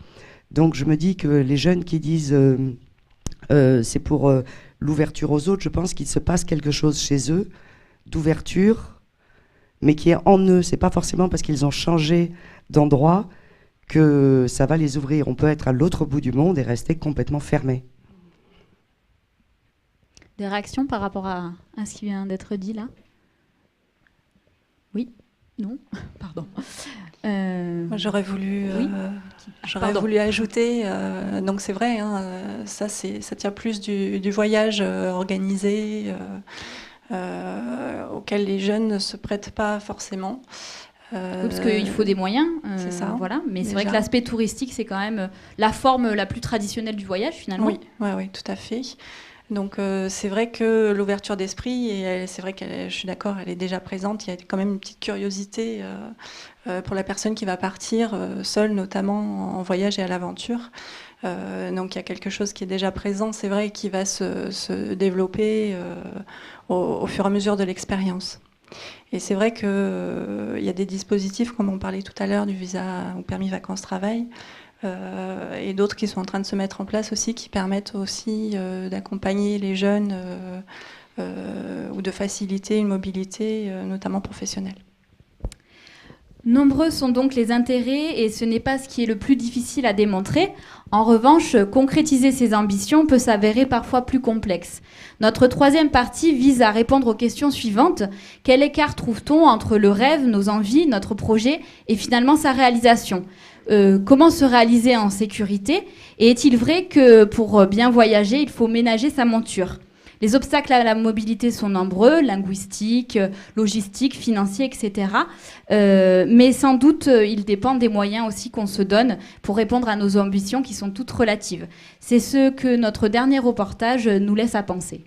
T: Donc je me dis que les jeunes qui disent c'est pour l'ouverture aux autres, je pense qu'il se passe quelque chose chez eux d'ouverture, mais qui est en eux. C'est pas forcément parce qu'ils ont changé d'endroit que ça va les ouvrir. On peut être à l'autre bout du monde et rester complètement fermé.
A: Des réactions par rapport à ce qui vient d'être dit là ? Oui ? Non ? Pardon.
K: Moi, j'aurais voulu,
A: oui
K: voulu ajouter, donc c'est vrai, ça tient plus du voyage organisé, auquel les jeunes ne se prêtent pas forcément.
A: Oui, parce qu'il faut des moyens,
K: c'est ça,
A: voilà. Mais c'est
K: déjà.
A: vrai que l'aspect touristique, c'est quand même la forme la plus traditionnelle du voyage, finalement.
K: Oui, tout à fait. Donc c'est vrai que l'ouverture d'esprit, et c'est vrai je suis d'accord, elle est déjà présente. Il y a quand même une petite curiosité pour la personne qui va partir seule, notamment en voyage et à l'aventure. Donc il y a quelque chose qui est déjà présent, c'est vrai, qui va se développer au fur et à mesure de l'expérience. Et c'est vrai qu'il y a des dispositifs, comme on parlait tout à l'heure, du visa ou permis vacances-travail, et d'autres qui sont en train de se mettre en place aussi, qui permettent aussi d'accompagner les jeunes ou de faciliter une mobilité, notamment professionnelle.
A: Nombreux sont donc les intérêts et ce n'est pas ce qui est le plus difficile à démontrer. En revanche, concrétiser ses ambitions peut s'avérer parfois plus complexe. Notre troisième partie vise à répondre aux questions suivantes. Quel écart trouve-t-on entre le rêve, nos envies, notre projet et finalement sa réalisation ? Comment se réaliser en sécurité ? Et est-il vrai que pour bien voyager, il faut ménager sa monture ? Les obstacles à la mobilité sont nombreux, linguistiques, logistiques, financiers, etc. Mais sans doute, ils dépendent des moyens aussi qu'on se donne pour répondre à nos ambitions qui sont toutes relatives. C'est ce que notre dernier reportage nous laisse à penser.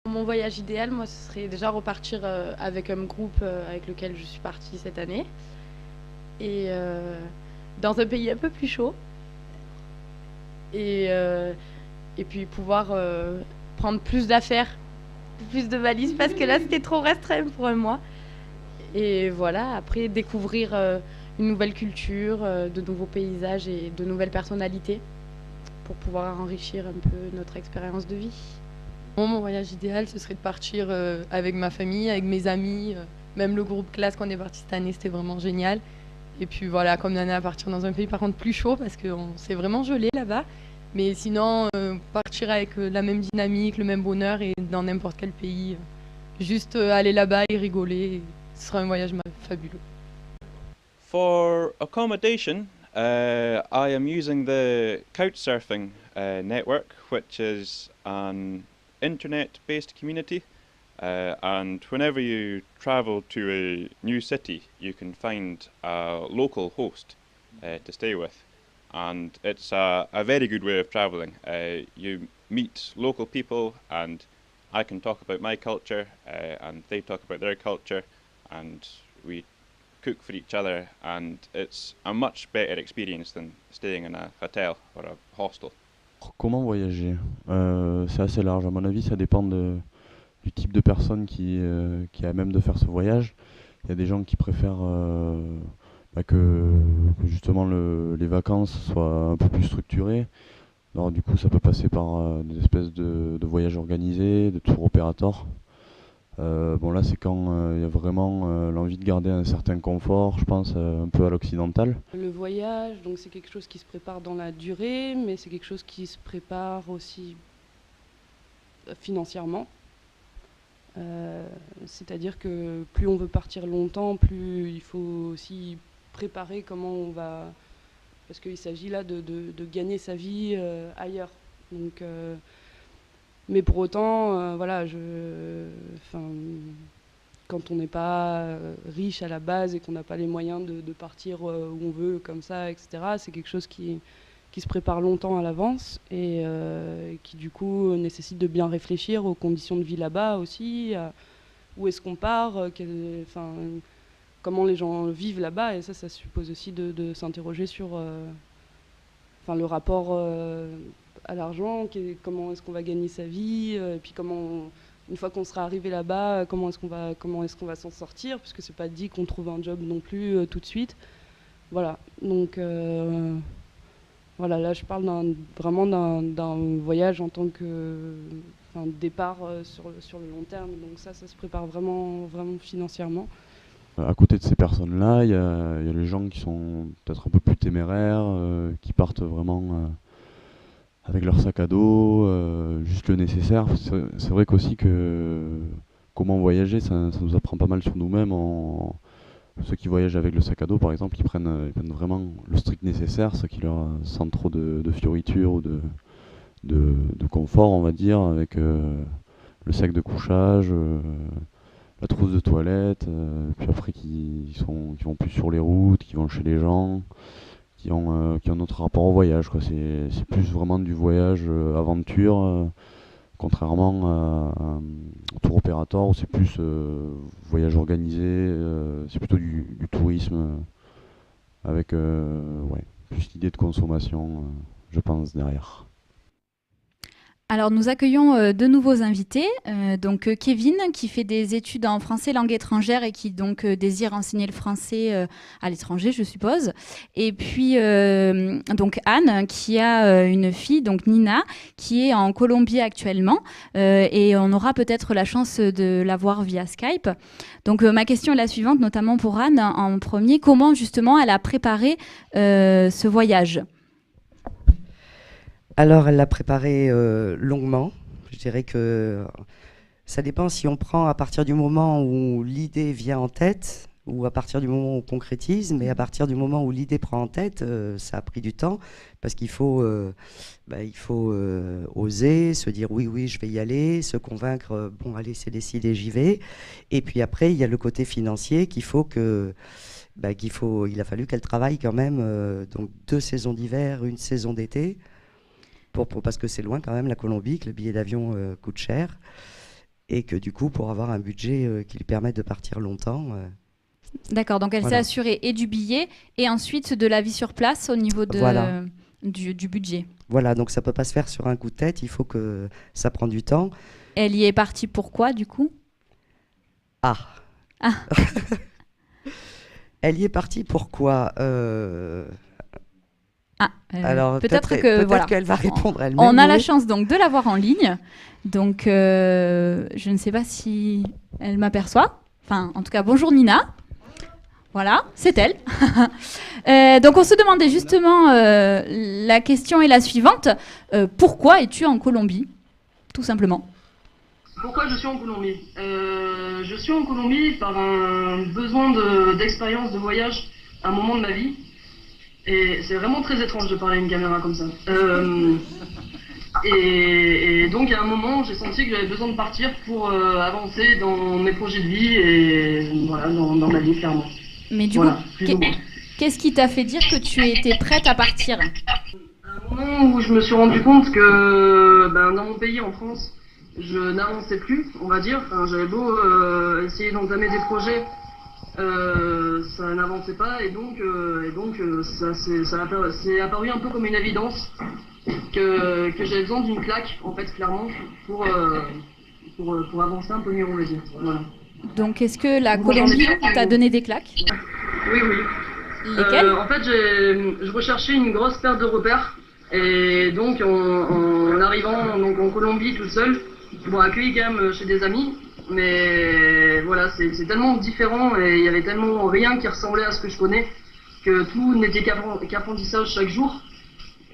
C: Mon voyage idéal, moi, ce serait déjà repartir avec un groupe avec lequel je suis partie cette année. Et dans un pays un peu plus chaud. Et puis pouvoir prendre plus d'affaires, plus de valises, parce que là, c'était trop restreint pour un mois. Et voilà, après, découvrir une nouvelle culture, de nouveaux paysages et de nouvelles personnalités pour pouvoir enrichir un peu notre expérience de vie.
U: Moi, mon voyage idéal, ce serait de partir avec ma famille, avec mes amis, même le groupe classe qu'on est parti cette année, c'était vraiment génial. Et puis voilà, comme Nana, partir dans un pays par contre plus chaud parce que c'est vraiment gelé là-bas. Mais sinon, partir avec la même dynamique, le même bonheur et dans n'importe quel pays. Juste aller là-bas et rigoler, ce sera un voyage fabuleux.
E: For accommodation, I am using the Couchsurfing network, which is an internet-based community. And whenever you travel to a new city, you can find a local host to stay with. And it's a very good way of traveling. You meet local people, and I can talk about my culture, and they talk about their culture, and we cook for each other, and it's a much better experience than staying in a hotel or a hostel.
P: Comment voyager C'est assez large. À mon avis, ça dépend du type de personne qui est à même de faire ce voyage. Il y a des gens qui préfèrent que justement les vacances soient un peu plus structurées. Alors du coup, ça peut passer par des espèces de voyages organisés, de tours opérateurs. Bon là, c'est quand il y a vraiment l'envie de garder un certain confort, je pense, un peu à l'occidental.
V: Le voyage, donc c'est quelque chose qui se prépare dans la durée, mais c'est quelque chose qui se prépare aussi financièrement. C'est-à-dire que plus on veut partir longtemps, plus il faut aussi préparer comment on va... Parce qu'il s'agit là de gagner sa vie ailleurs. Donc, mais pour autant, voilà, quand on n'est pas riche à la base et qu'on n'a pas les moyens de partir où on veut, comme ça, etc., c'est quelque chose qui se prépare longtemps à l'avance et qui du coup nécessite de bien réfléchir aux conditions de vie là-bas aussi, où est-ce qu'on part, comment les gens vivent là-bas, et ça suppose aussi de s'interroger sur le rapport à l'argent, comment est-ce qu'on va gagner sa vie, et puis une fois qu'on sera arrivé là-bas, comment est-ce qu'on va s'en sortir, puisque c'est pas dit qu'on trouve un job non plus tout de suite. Voilà, donc voilà, là je parle vraiment d'un voyage en tant que départ sur le long terme, donc ça se prépare vraiment financièrement.
P: À côté de ces personnes-là, il y a les gens qui sont peut-être un peu plus téméraires, qui partent vraiment avec leur sac à dos, juste le nécessaire. C'est vrai qu'aussi comment voyager, ça nous apprend pas mal sur nous-mêmes. Ceux qui voyagent avec le sac à dos, par exemple, ils prennent vraiment le strict nécessaire, sans trop de fioritures ou de confort, on va dire, avec le sac de couchage, la trousse de toilette, puis après qui vont plus sur les routes, qui vont chez les gens, qui ont notre rapport au voyage, quoi. C'est plus vraiment du voyage aventure, contrairement au tour opérateur où c'est plus voyage organisé, c'est plutôt du tourisme avec plus l'idée de consommation, je pense, derrière.
A: Alors nous accueillons deux nouveaux invités, donc Kevin qui fait des études en français langue étrangère et qui donc désire enseigner le français à l'étranger, je suppose, et puis donc Anne qui a une fille, donc Nina, qui est en Colombie actuellement, et on aura peut-être la chance de la voir via Skype. Donc ma question est la suivante, notamment pour Anne en premier, comment justement elle a préparé ce voyage ?
T: Alors, elle l'a préparé longuement. Je dirais que ça dépend si on prend à partir du moment où l'idée vient en tête ou à partir du moment où on concrétise. Mais à partir du moment où l'idée prend en tête, ça a pris du temps parce qu'il faut, oser, se dire oui, je vais y aller, se convaincre, bon, allez, c'est décidé, j'y vais. Et puis après, il y a le côté financier il a fallu qu'elle travaille quand même donc 2 saisons d'hiver, 1 saison d'été. Parce que c'est loin quand même la Colombie, que le billet d'avion coûte cher et que du coup pour avoir un budget qui lui permette de partir longtemps.
A: D'accord, donc elle s'est assurée et du billet et ensuite de la vie sur place au niveau du budget.
T: Voilà, donc ça peut pas se faire sur un coup de tête, il faut que ça prend du temps.
A: Elle y est partie pourquoi du coup ?
T: Elle y est partie pourquoi Alors,
A: peut-être que voilà.
T: qu'elle va répondre elle-même.
A: On a la
T: oui.
A: chance donc de l'avoir en ligne. Donc, je ne sais pas si elle m'aperçoit. Enfin, en tout cas, bonjour Nina. Voilà, c'est elle. Donc, on se demandait justement, la question est la suivante. Pourquoi es-tu en Colombie, tout simplement?
F: Pourquoi je suis en Colombie? Je suis en Colombie par un besoin d'expérience de voyage à un moment de ma vie. Et c'est vraiment très étrange de parler à une caméra comme ça. Et donc, il y a un moment, j'ai senti que j'avais besoin de partir pour avancer dans mes projets de vie et voilà, dans ma vie, clairement.
A: Mais du
F: voilà,
A: coup, qu'est-ce qui t'a fait dire que tu étais prête à partir?
F: Un moment où je me suis rendu compte que dans mon pays, en France, je n'avançais plus, on va dire. Enfin, j'avais beau essayer d'entamer des projets, ça n'avançait pas, et donc ça c'est apparu un peu comme une évidence que j'avais besoin d'une claque, en fait, clairement, pour avancer un peu mieux, on va dire. Voilà.
A: Donc, est-ce que la Colombie t'a donné des claques?
F: Oui, oui.
A: Lesquelles?
F: En fait, je recherchais une grosse perte de repères, et donc en arrivant donc en Colombie tout seul, bon, accueilli quand même chez des amis, mais voilà, c'est tellement différent et il y avait tellement rien qui ressemblait à ce que je connais que tout n'était qu'apprentissage chaque jour.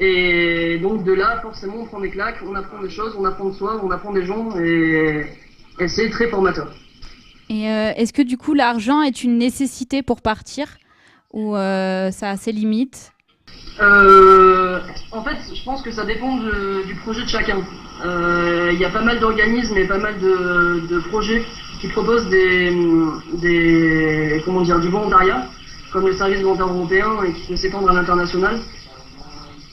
F: Et donc de là, forcément, on prend des claques, on apprend des choses, on apprend de soi, on apprend des gens et c'est très formateur.
A: Et est-ce que du coup l'argent est une nécessité pour partir ou ça a ses limites?
F: En fait, je pense que ça dépend du projet de chacun. Il y a pas mal d'organismes et pas mal de projets qui proposent du volontariat, comme le service volontaire européen et qui peut s'étendre à l'international.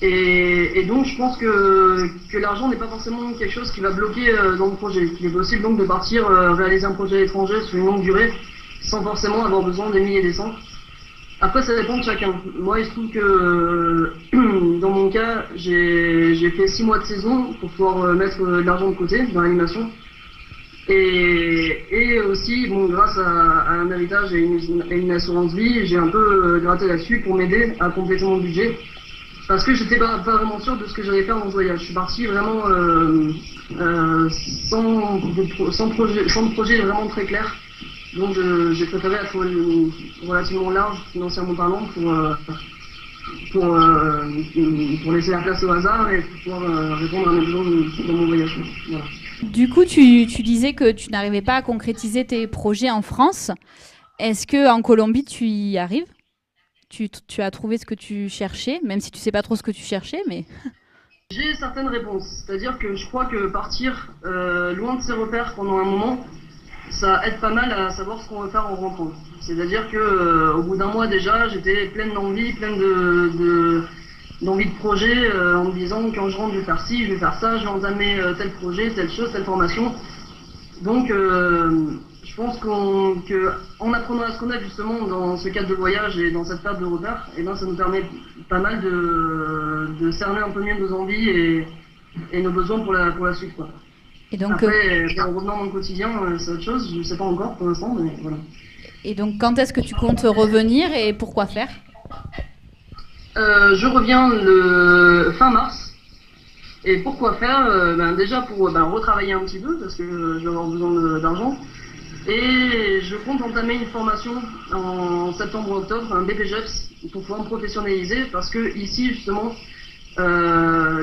F: Et donc je pense que l'argent n'est pas forcément quelque chose qui va bloquer dans le projet. Il est possible donc de partir réaliser un projet à l'étranger sur une longue durée sans forcément avoir besoin des milliers et des cents. Après, ça dépend de chacun. Moi, il se trouve que dans mon cas, j'ai fait 6 mois de saison pour pouvoir mettre de l'argent de côté dans l'animation. Et aussi, bon, grâce à un héritage et une assurance vie, j'ai un peu gratté là-dessus pour m'aider à compléter mon budget. Parce que j'étais pas vraiment sûr de ce que j'allais faire dans ce voyage. Je suis parti vraiment sans projet vraiment très clair. Donc j'ai préféré être relativement large, financièrement parlant, pour laisser la place au hasard et pour pouvoir répondre à mes besoins dans mon voyage. Voilà.
A: Du coup, tu disais que tu n'arrivais pas à concrétiser tes projets en France. Est-ce qu'en Colombie, tu y arrives? Tu as trouvé ce que tu cherchais, même si tu sais pas trop ce que tu cherchais, mais...
F: J'ai certaines réponses. C'est-à-dire que je crois que partir loin de ses repères pendant un moment, ça aide pas mal à savoir ce qu'on veut faire en rentrant. C'est-à-dire que au bout d'un mois déjà, j'étais pleine d'envie, pleine d'envie de projet, en me disant quand je rentre, je vais faire ci, je vais faire ça, je vais entamer tel projet, telle chose, telle formation. Donc je pense qu'en apprenant à se connaître justement dans ce cadre de voyage et dans cette perte de repères, et ben ça nous permet pas mal de cerner un peu mieux nos envies et nos besoins pour la suite, quoi.
A: Et donc,
F: après, en revenant dans le quotidien, c'est autre chose, je ne sais pas encore pour l'instant, mais voilà.
A: Et donc, quand est-ce que tu comptes revenir et pourquoi faire?
F: Je reviens le fin mars. Et pourquoi faire? Déjà pour retravailler un petit peu, parce que je vais avoir besoin d'argent. Et je compte entamer une formation en septembre-octobre, un BPJEPS, pour pouvoir me professionnaliser, parce que ici, justement,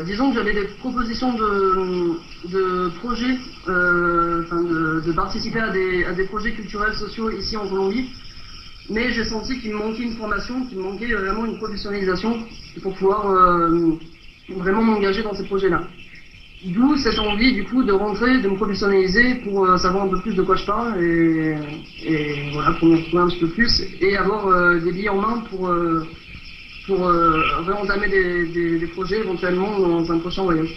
F: disons que j'avais des propositions de projets, de participer à des projets culturels, sociaux ici en Colombie, mais j'ai senti qu'il me manquait une formation, qu'il me manquait vraiment une professionnalisation pour pouvoir vraiment m'engager dans ces projets-là. D'où cette envie du coup de rentrer, de me professionnaliser pour savoir un peu plus de quoi je parle et voilà, pour me retrouver un petit peu plus et avoir des billes en main pour réentamer des projets éventuellement dans un prochain voyage.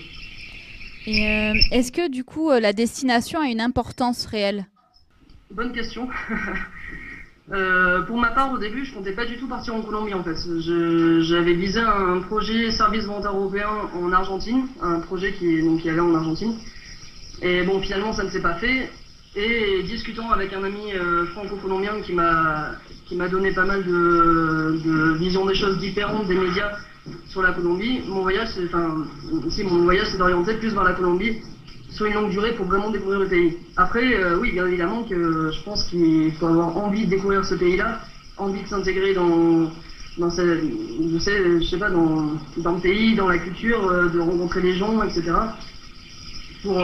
A: Et est-ce que du coup la destination a une importance réelle?
F: Bonne question. Pour ma part, au début, je comptais pas du tout partir en Colombie en fait. J'avais visé un projet service volontaire européen en Argentine, un projet qui allait en Argentine. Et bon, finalement, ça ne s'est pas fait. Et discutant avec un ami franco-colombien qui m'a donné pas mal de visions des choses différentes des médias sur la Colombie. Mon voyage, c'est d'orienter plus vers la Colombie sur une longue durée pour vraiment découvrir le pays. Après, oui, bien évidemment que je pense qu'il faut avoir envie de découvrir ce pays-là, envie de s'intégrer dans le pays, dans la culture, de rencontrer les gens, etc. Pour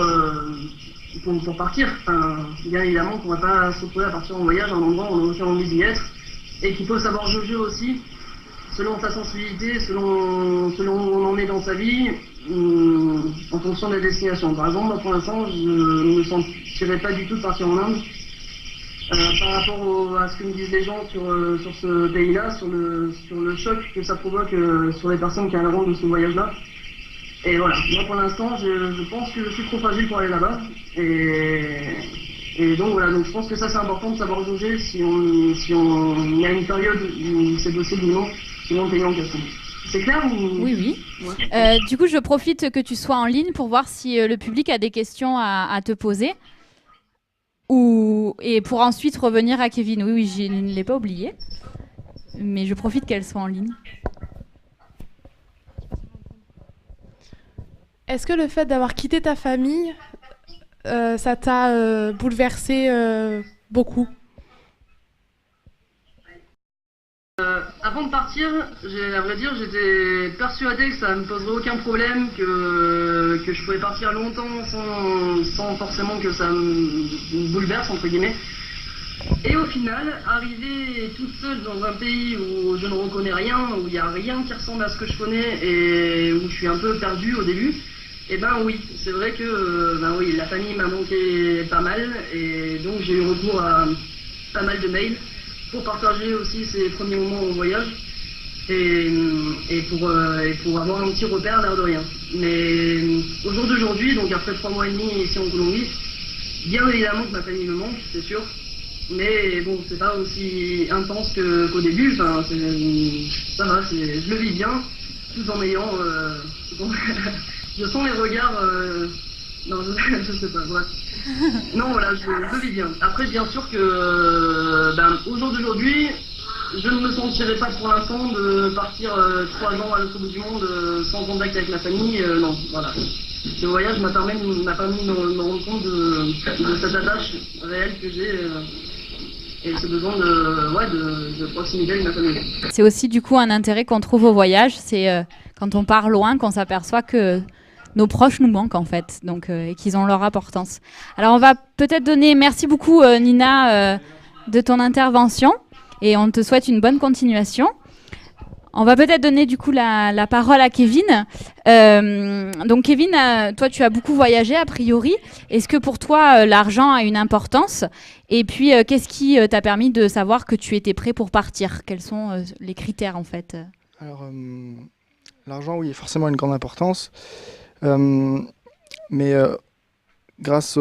F: partir. Enfin, bien évidemment qu'on ne va pas se retrouver à partir en voyage à un endroit où on n'a aucune envie d'y être, et qu'il faut savoir jauger aussi selon sa sensibilité, selon où on en est dans sa vie, en fonction de la destination. Par exemple, moi, pour l'instant, je ne me sentirais pas du tout de partir en Inde. Par rapport à ce que me disent les gens sur ce pays-là, sur le choc que ça provoque sur les personnes qui arriveront de ce voyage-là. Et voilà, moi pour l'instant, je pense que je suis trop fragile pour aller là-bas. Et donc voilà, donc je pense que ça c'est important de savoir jauger si on y a une période où c'est possible ou non, selon le pays en question. C'est clair ou...
A: Oui.
F: Ouais.
A: Du coup, je profite que tu sois en ligne pour voir si le public a des questions à te poser. Et pour ensuite revenir à Kevin. Oui, je ne l'ai pas oublié. Mais je profite qu'elle soit en ligne.
G: Est-ce que le fait d'avoir quitté ta famille, ça t'a bouleversé beaucoup?
F: Avant de partir, à vrai dire, j'étais persuadé que ça ne me poserait aucun problème, que je pouvais partir longtemps sans forcément que ça me bouleverse, entre guillemets. Et au final, arriver toute seule dans un pays où je ne reconnais rien, où il n'y a rien qui ressemble à ce que je connais et où je suis un peu perdu au début, eh ben oui, c'est vrai que la famille m'a manqué pas mal et donc j'ai eu recours à pas mal de mails pour partager aussi ces premiers moments au voyage et pour avoir un petit repère l'air de rien. Mais au jour d'aujourd'hui, donc après 3 mois et demi ici en Colombie, bien évidemment que ma famille me manque, c'est sûr. Mais bon, c'est pas aussi intense qu'au début, enfin, ça va, je le vis bien, tout en ayant... je sens les regards... Non, je sais pas, bref. Non, voilà, je le vis bien. Après, bien sûr que, au jour d'aujourd'hui, je ne me sentirais pas pour l'instant de partir 3 ans à l'autre bout du monde sans contact avec ma famille. Non, voilà. Ce voyage m'a permis de me rendre compte de cette attache réelle que j'ai et ce besoin de proximité avec ma famille.
A: C'est aussi du coup un intérêt qu'on trouve au voyage, c'est quand on part loin qu'on s'aperçoit que nos proches nous manquent en fait, donc, et qu'ils ont leur importance. Alors on va peut-être donner, merci beaucoup Nina de ton intervention et on te souhaite une bonne continuation. On va peut-être donner du coup la parole à Kevin. Donc Kevin, toi tu as beaucoup voyagé a priori. Est-ce que pour toi l'argent a une importance? Et puis qu'est-ce qui t'a permis de savoir que tu étais prêt pour partir? Quels sont les critères en fait?
D: Alors l'argent, oui, forcément une grande importance. Mais grâce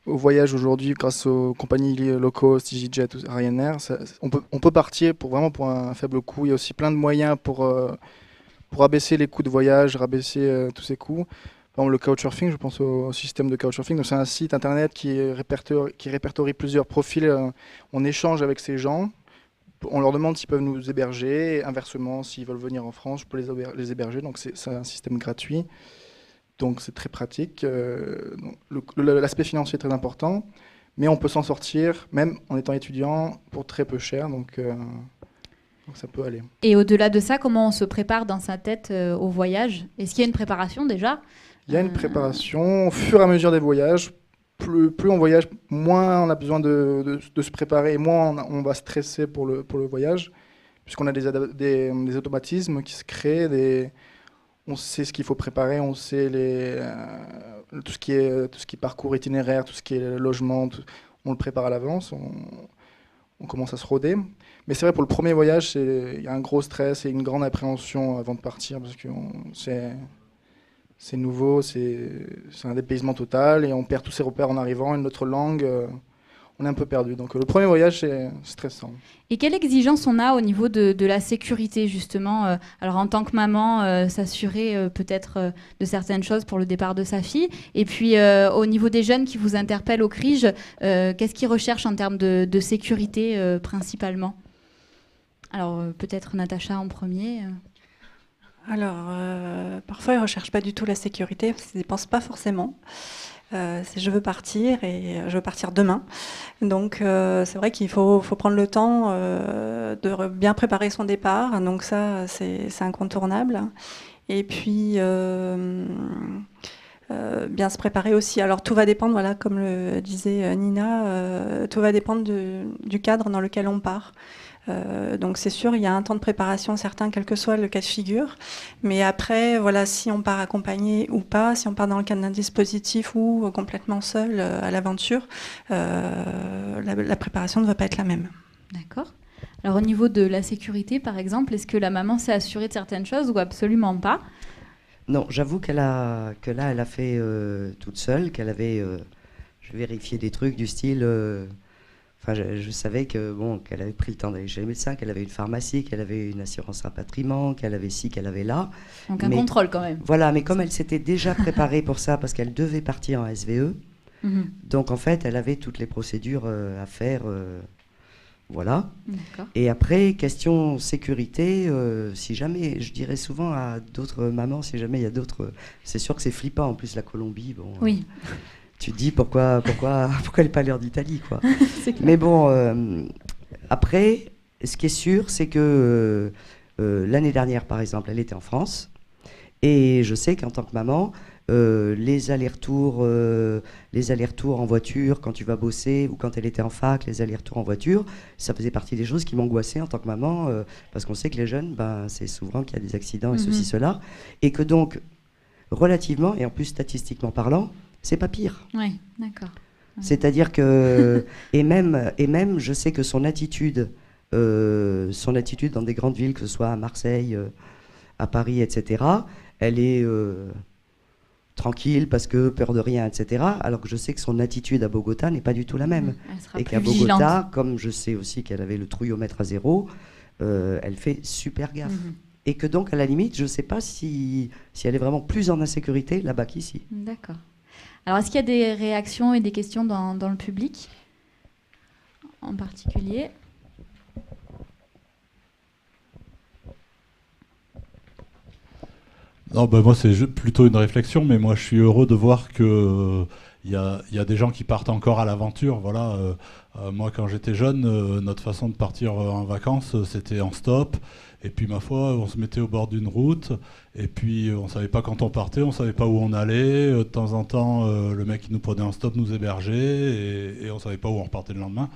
D: au voyage aujourd'hui, grâce aux compagnies low cost, EasyJet, Ryanair, on peut partir pour un faible coût. Il y a aussi plein de moyens pour abaisser les coûts de voyage, rabaisser tous ces coûts. Par exemple, le Couchsurfing, je pense au système de Couchsurfing. Donc, c'est un site internet qui répertorie plusieurs profils. On échange avec ces gens. On leur demande s'ils peuvent nous héberger. Et inversement, s'ils veulent venir en France, je peux les héberger. Donc, c'est un système gratuit. Donc, c'est très pratique. L'aspect financier est très important. Mais on peut s'en sortir, même en étant étudiant, pour très peu cher. Donc ça peut aller.
A: Et au-delà de ça, comment on se prépare dans sa tête au voyage? Est-ce qu'il y a une préparation déjà?
D: Il y a une préparation. Au fur et à mesure des voyages, plus on voyage, moins on a besoin de se préparer, et moins on va stresser pour le voyage, puisqu'on a des automatismes qui se créent, on sait ce qu'il faut préparer, on sait tout ce qui est parcours itinéraire, tout ce qui est logement, on le prépare à l'avance, on commence à se rôder. Mais c'est vrai, pour le premier voyage, il y a un gros stress et une grande appréhension avant de partir, parce que c'est nouveau, c'est un dépaysement total, et on perd tous ses repères en arrivant, une autre langue, on est un peu perdu. Donc le premier voyage, c'est stressant.
A: Et quelle exigence on a au niveau de la sécurité, justement? Alors en tant que maman, s'assurer peut-être de certaines choses pour le départ de sa fille. Et puis au niveau des jeunes qui vous interpellent au CRIJ, qu'est-ce qu'ils recherchent en termes de sécurité principalement? Alors peut-être Natacha en premier.
K: Alors, parfois, ils ne recherchent pas du tout la sécurité, parce qu'ils n'y pensent pas forcément. C'est je veux partir et je veux partir demain. Donc, c'est vrai qu'il faut prendre le temps de bien préparer son départ. Donc ça, c'est incontournable. Et puis, bien se préparer aussi. Alors, tout va dépendre, voilà, comme le disait Nina, tout va dépendre du cadre dans lequel on part. Donc c'est sûr, il y a un temps de préparation certain, quel que soit le cas de figure. Mais après, voilà, si on part accompagné ou pas, si on part dans le cadre d'un dispositif ou complètement seul à l'aventure, la préparation ne va pas être la même.
A: D'accord. Alors au niveau de la sécurité, par exemple, est-ce que la maman s'est assurée de certaines choses ou absolument pas?
T: Non, j'avoue que là, elle a fait toute seule, qu'elle avait vérifié des trucs du style... Enfin, je savais que qu'elle avait pris le temps d'aller chez le médecin, qu'elle avait une pharmacie, qu'elle avait une assurance rapatriement, qu'elle avait ci, qu'elle avait là.
A: Donc un contrôle quand même.
T: Voilà, mais comme elle s'était déjà préparée pour ça, parce qu'elle devait partir en SVE, donc en fait, elle avait toutes les procédures à faire. Voilà. Et après, question sécurité, si jamais, je dirais souvent à d'autres mamans, si jamais il y a d'autres... C'est sûr que c'est flippant, en plus, la Colombie. Bon,
A: oui.
T: Tu te dis pourquoi elle n'est pas l'heure d'Italie, quoi. Mais bon, après, ce qui est sûr, c'est que l'année dernière, par exemple, elle était en France. Et je sais qu'en tant que maman, les allers-retours en voiture quand tu vas bosser, ou quand elle était en fac, les allers-retours en voiture, ça faisait partie des choses qui m'angoissaient en tant que maman, parce qu'on sait que les jeunes, c'est souvent qu'il y a des accidents et ceci, cela. Et que donc, relativement, et en plus statistiquement parlant, c'est pas pire.
A: Oui, d'accord.
T: C'est-à-dire que et même je sais que son attitude dans des grandes villes, que ce soit à Marseille, à Paris, etc., elle est tranquille parce que peur de rien, etc. Alors que je sais que son attitude à Bogota n'est pas du tout la même. Et qu'à Bogota, comme je sais aussi qu'elle avait le trouillomètre à 0, elle fait super gaffe. Et que donc à la limite, je ne sais pas si elle est vraiment plus en insécurité là-bas qu'ici.
A: D'accord. Alors, est-ce qu'il y a des réactions et des questions dans le public, en particulier?
S: Non, moi, c'est plutôt une réflexion, mais moi, je suis heureux de voir que il y a des gens qui partent encore à l'aventure. Voilà, moi, quand j'étais jeune, notre façon de partir en vacances, c'était en stop. Et puis, ma foi, on se mettait au bord d'une route. Et puis, on ne savait pas quand on partait, on ne savait pas où on allait. De temps en temps, le mec qui nous prenait en stop nous hébergeait. Et on ne savait pas où on repartait le lendemain.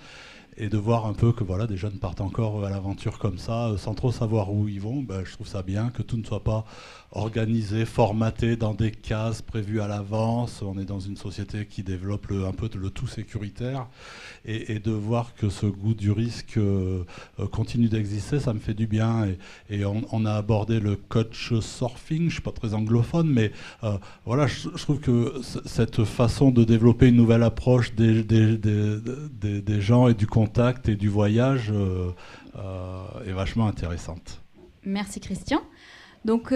S: Et de voir un peu que voilà, des jeunes partent encore à l'aventure comme ça, sans trop savoir où ils vont, je trouve ça bien que tout ne soit pas organisé, formaté dans des cases prévues à l'avance. On est dans une société qui développe un peu le tout sécuritaire. Et de voir que ce goût du risque continue d'exister, ça me fait du bien. Et on a abordé le coach surfing, je ne suis pas très anglophone, mais voilà, je trouve que cette façon de développer une nouvelle approche des gens et du contact et du voyage est vachement intéressante.
A: Merci Christian. Donc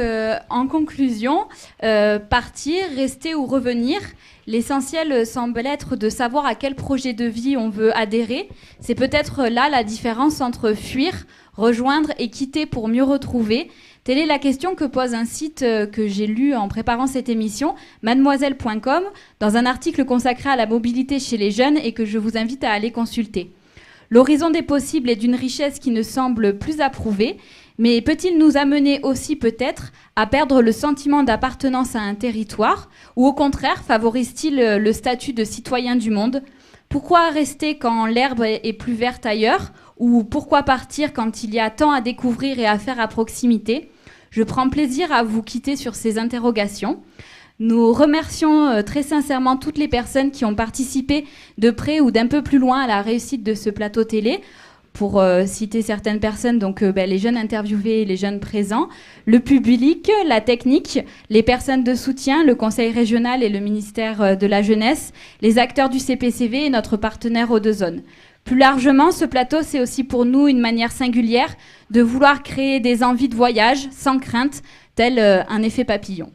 A: en conclusion, partir, rester ou revenir, l'essentiel semble être de savoir à quel projet de vie on veut adhérer. C'est peut-être là la différence entre fuir, rejoindre et quitter pour mieux retrouver. Telle est la question que pose un site que j'ai lu en préparant cette émission, mademoiselle.com, dans un article consacré à la mobilité chez les jeunes et que je vous invite à aller consulter. L'horizon des possibles est d'une richesse qui ne semble plus approuvée, mais peut-il nous amener aussi peut-être à perdre le sentiment d'appartenance à un territoire, ou au contraire favorise-t-il le statut de citoyen du monde? Pourquoi rester quand l'herbe est plus verte ailleurs, ou pourquoi partir quand il y a tant à découvrir et à faire à proximité? Je prends plaisir à vous quitter sur ces interrogations. Nous remercions très sincèrement toutes les personnes qui ont participé de près ou d'un peu plus loin à la réussite de ce plateau télé. Pour citer certaines personnes, donc les jeunes interviewés et les jeunes présents, le public, la technique, les personnes de soutien, le conseil régional et le ministère de la Jeunesse, les acteurs du CPCV et notre partenaire O2Zone. Plus largement, ce plateau, c'est aussi pour nous une manière singulière de vouloir créer des envies de voyage sans crainte, tel un effet papillon.